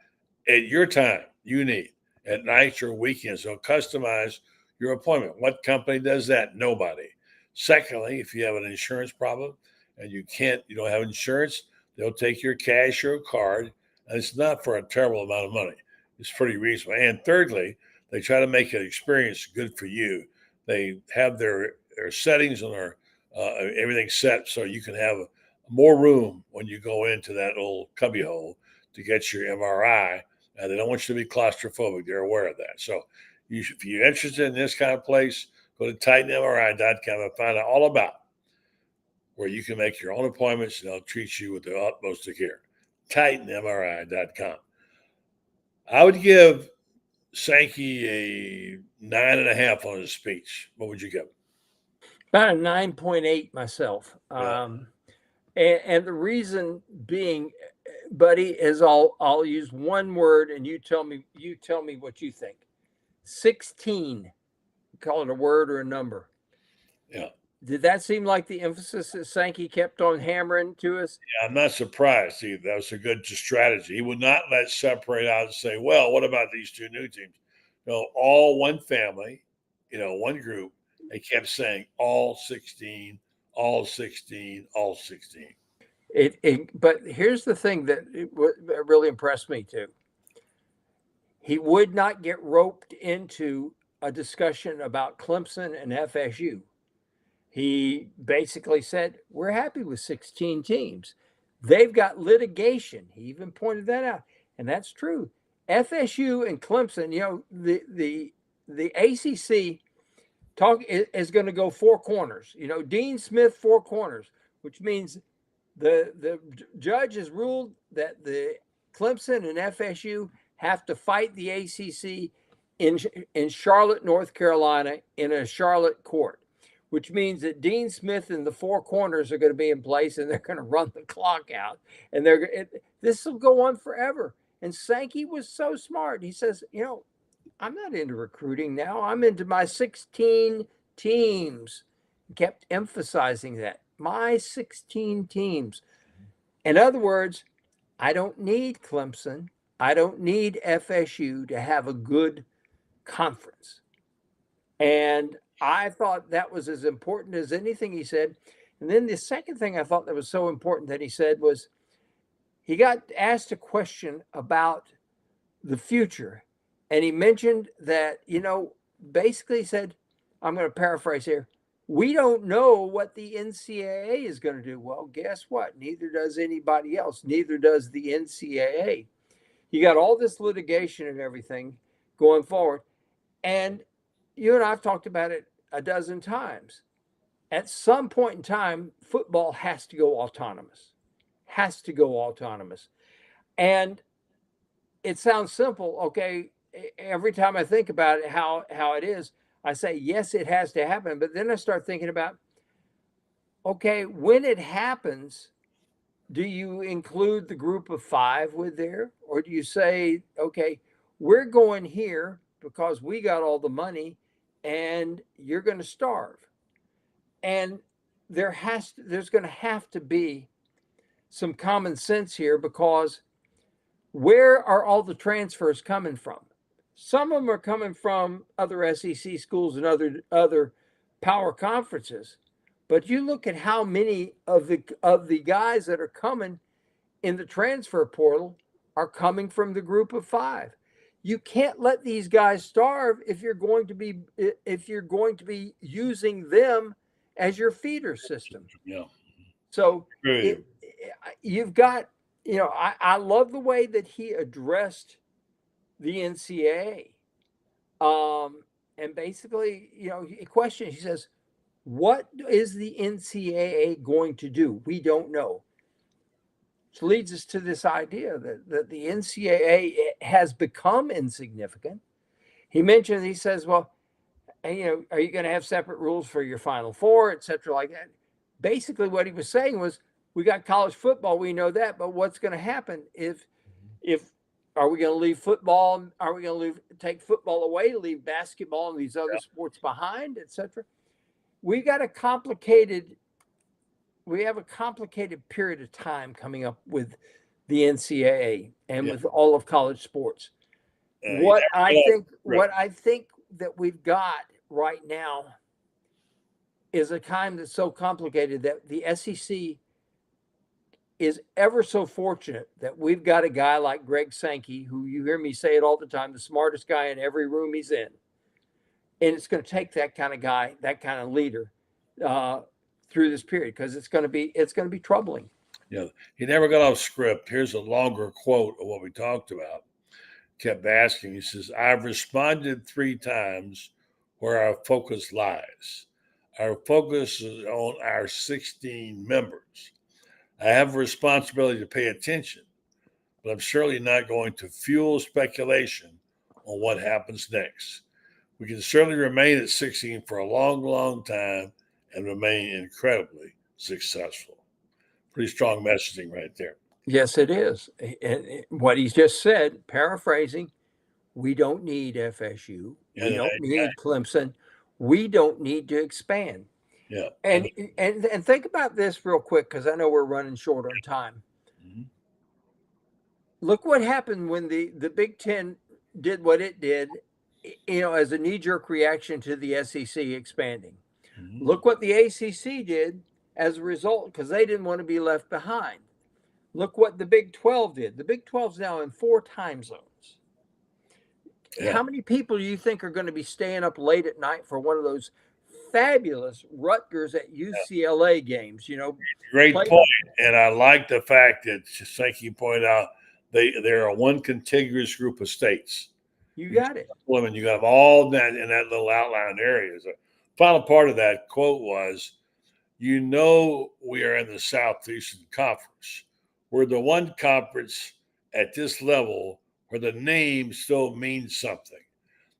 Speaker 1: at your time you need, at night or weekends. So customize your appointment. What company does that? Nobody. Secondly, if you have an insurance problem and you don't have insurance, they'll take your cash or card, and it's not for a terrible amount of money. It's pretty reasonable. And thirdly, they try to make an experience good for you. They have their settings on their everything set so you can have more room when you go into that old cubbyhole to get your MRI. And they don't want you to be claustrophobic. They're aware of that. So if you're interested in this kind of place, go to titanmri.com and find out all about where you can make your own appointments, and they'll treat you with the utmost of care. titanmri.com. I would give Sankey a 9.5 on his speech. What would you give him?
Speaker 10: About a 9.8 myself.
Speaker 1: Yeah.
Speaker 10: And the reason being, buddy, is I'll use one word, and you tell me what you think. 16. Call it a word or a number.
Speaker 1: Yeah.
Speaker 10: Did that seem like the emphasis that Sankey kept on hammering to us?
Speaker 1: Yeah, I'm not surprised either. That was a good strategy. He would not let separate out and say, well, what about these two new teams? No, all one family, one group. They kept saying all 16, all 16, all 16.
Speaker 10: But here's the thing that really impressed me too. He would not get roped into a discussion about Clemson and FSU. He basically said, we're happy with 16 teams. They've got litigation. He even pointed that out. And that's true. FSU and Clemson, the ACC is going to go 4 corners. Dean Smith, 4 corners, which means the judge has ruled that the Clemson and FSU have to fight the ACC in Charlotte, North Carolina, in a Charlotte court, which means that Dean Smith and the 4 corners are going to be in place, and they're going to run the clock out, and this will go on forever. And Sankey was so smart. He says, I'm not into recruiting now. I'm into my 16 teams. He kept emphasizing that. My 16 teams. In other words, I don't need Clemson. I don't need FSU to have a good conference. And I thought that was as important as anything he said. And then the second thing I thought that was so important that he said was he got asked a question about the future. And he mentioned that, basically said, I'm going to paraphrase here, we don't know what the NCAA is going to do. Well, guess what? Neither does anybody else. Neither does the NCAA. You got all this litigation and everything going forward. And you and I have talked about it a dozen times. At some point in time, football has to go autonomous. Has to go autonomous. And it sounds simple. Okay, every time I think about it, how it is, I say, yes, it has to happen. But then I start thinking about, okay, when it happens, do you include the group of 5 with there? Or do you say, okay, we're going here because we got all the money and you're going to starve? And there's going to have to be some common sense here, because where are all the transfers coming from? Some of them are coming from other SEC schools and other power conferences. But you look at how many of the guys that are coming in the transfer portal are coming from the group of 5. You can't let these guys starve if you're going to be using them as your feeder system.
Speaker 1: Yeah.
Speaker 10: So you've got, I love the way that he addressed the NCAA. And basically, a question, he says, what is the NCAA going to do? We don't know. Which leads us to this idea that the NCAA has become insignificant. He says, well, are you going to have separate rules for your Final Four, et cetera, like that? Basically, what he was saying was, we got college football, we know that, but what's going to happen if are we going to leave football? Are we going to take football away, leave basketball and these other sports behind, et cetera? We have a complicated period of time coming up with the NCAA and with all of college sports. What I think that we've got right now is a time that's so complicated that the SEC is ever so fortunate that we've got a guy like Greg Sankey, who you hear me say it all the time, the smartest guy in every room he's in. And it's going to take that kind of guy, that kind of leader through this period, because it's going to be troubling.
Speaker 1: Yeah, he never got off script. Here's a longer quote of what we talked about. Kept asking, he says, I've responded 3 times where our focus lies. Our focus is on our 16 members. I have a responsibility to pay attention, but I'm surely not going to fuel speculation on what happens next. We can certainly remain at 16 for a long, long time and remain incredibly successful. Pretty strong messaging right there.
Speaker 10: Yes, it is. And what he's just said, paraphrasing, we don't need FSU. We don't need Clemson. We don't need to expand.
Speaker 1: Yeah.
Speaker 10: And think about this real quick, because I know we're running short on time.
Speaker 1: Mm-hmm.
Speaker 10: Look what happened when the Big Ten did what it did, as a knee-jerk reaction to the SEC expanding. Mm-hmm. Look what the ACC did as a result, because they didn't want to be left behind. Look what the Big 12 did. The Big 12 is now in 4 time zones. Yeah. How many people do you think are going to be staying up late at night for one of those fabulous Rutgers at UCLA games?
Speaker 1: Great point. And I like the fact that Sankey pointed out they're one contiguous group of states.
Speaker 10: You got it.
Speaker 1: Women, you got them all that in that little outlying area. The final part of that quote was, we are in the Southeastern Conference. We're the one conference at this level where the name still means something.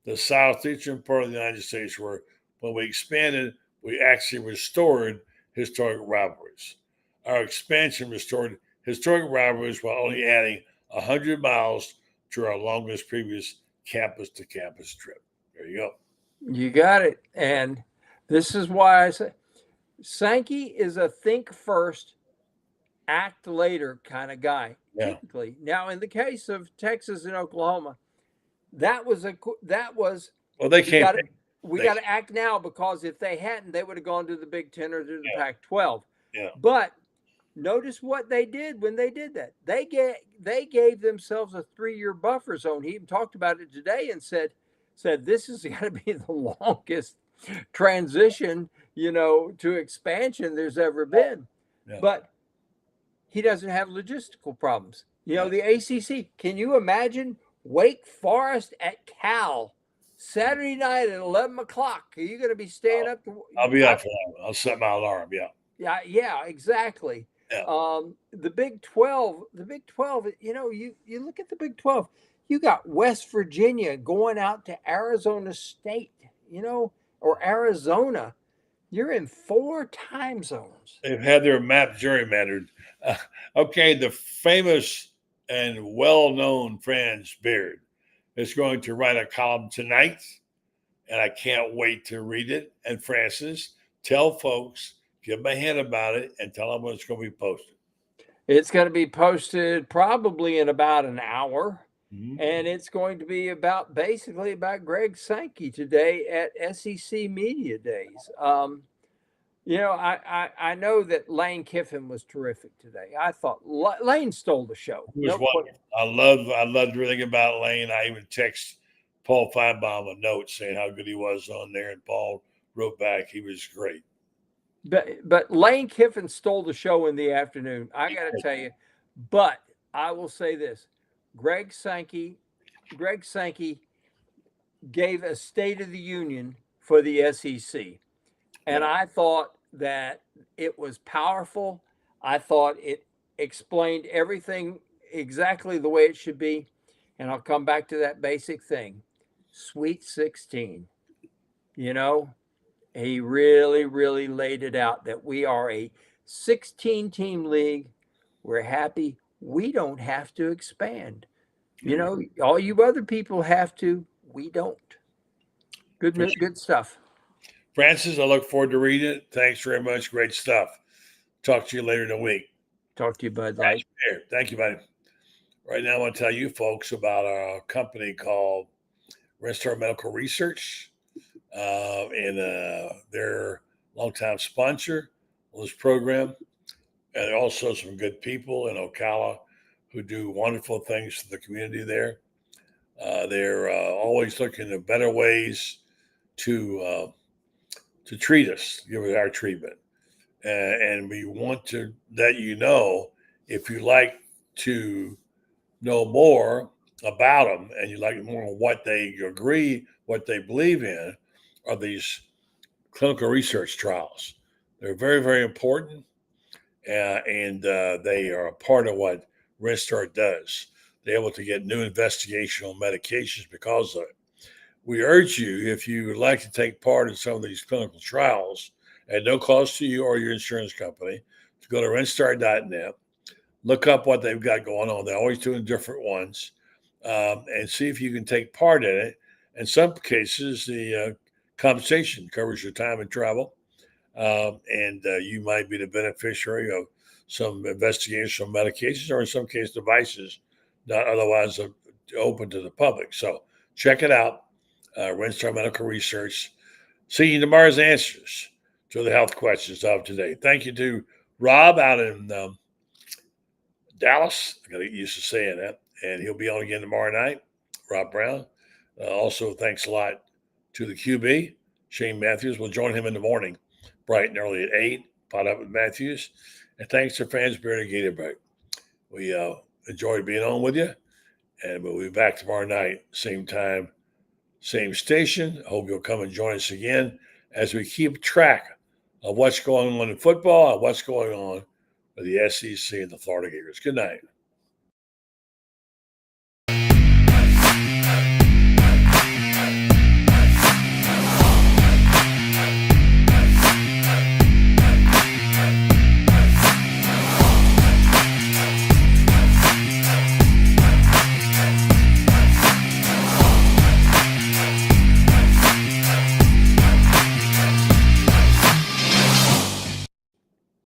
Speaker 1: The Southeastern part of the United States, where when we expanded, we actually restored historic rivalries. Our expansion restored historic rivalries while only adding 100 miles to our longest previous campus-to-campus trip. There you go.
Speaker 10: You got it. And this is why I say Sankey is a think first, act later kind of guy.
Speaker 1: Yeah.
Speaker 10: Typically. Now, in the case of Texas and Oklahoma, that was
Speaker 1: well, they can't.
Speaker 10: We got to act now, because if they hadn't, they would have gone to the Big Ten or to the Pac-12.
Speaker 1: Yeah.
Speaker 10: But notice what they did when they did that. They gave themselves a 3-year buffer zone. He even talked about it today and said this is going to be the longest transition to expansion there's ever been.
Speaker 1: Yeah.
Speaker 10: But he doesn't have logistical problems. The ACC, can you imagine Wake Forest at Cal Saturday night at 11 o'clock? Are you going to be staying up?
Speaker 1: I'll be up for that. I'll set my alarm. Yeah.
Speaker 10: Yeah, exactly.
Speaker 1: Yeah.
Speaker 10: The Big 12, you look at the Big 12, you got West Virginia going out to Arizona State, or Arizona. You're in 4 time zones.
Speaker 1: They've had their map gerrymandered. Okay, the famous and well-known Franz Beard is going to write a column tonight, and I can't wait to read it. And Francis, tell folks, give them a hint about it, and tell them when it's going to be posted.
Speaker 10: It's going to be posted probably in about an hour.
Speaker 1: Mm-hmm.
Speaker 10: And it's going to be basically about Greg Sankey today at SEC Media Days. I know that Lane Kiffin was terrific today. I thought Lane stole the show.
Speaker 1: He was wonderful. I loved everything about Lane. I even text Paul Feinbaum a note saying how good he was on there, and Paul wrote back he was great.
Speaker 10: But Lane Kiffin stole the show in the afternoon. I got to tell you. But I will say this. Greg Sankey gave a State of the Union for the SEC. And I thought that it was powerful. I thought it explained everything exactly the way it should be. And I'll come back to that basic thing. Sweet 16. He really, really laid it out that we are a 16-team league. We're happy. We don't have to expand. All you other people have to. We don't. Good stuff.
Speaker 1: Francis, I look forward to reading it. Thanks very much. Great stuff. Talk to you later in the week.
Speaker 10: Talk to you, bud.
Speaker 1: Thank you, buddy. Right now, I want to tell you folks about a company called Restart Medical Research. And they're a longtime sponsor of this program. And also some good people in Ocala who do wonderful things for the community there. They're always looking at better ways to treat us, give us our treatment. And we want to let you know, if you like to know more about them and you like more on what they agree, what they believe in, are these clinical research trials. They're very, very important. And they are a part of what Restart does. They're able to get new investigational medications because of it. We urge you, if you would like to take part in some of these clinical trials at no cost to you or your insurance company, to go to restart.net, look up what they've got going on. They're always doing different ones, and see if you can take part in it. In some cases, the compensation covers your time and travel, and you might be the beneficiary of some investigational medications, or in some cases, devices not otherwise open to the public. So check it out. Restart Medical Research. Seeking tomorrow's answers to the health questions of today. Thank you to Rob out in Dallas. I got to get used to saying that. And he'll be on again tomorrow night, Rob Browne. Also, thanks a lot to the QB, Shane Matthews. We'll join him in the morning, bright and early at 8, pot up with Matthews. And thanks to Franz Beard and Gatorberg. We enjoyed being on with you. And we'll be back tomorrow night, same time, same station. I hope you'll come and join us again as we keep track of what's going on in football and what's going on with the SEC and the Florida Gators. Good night.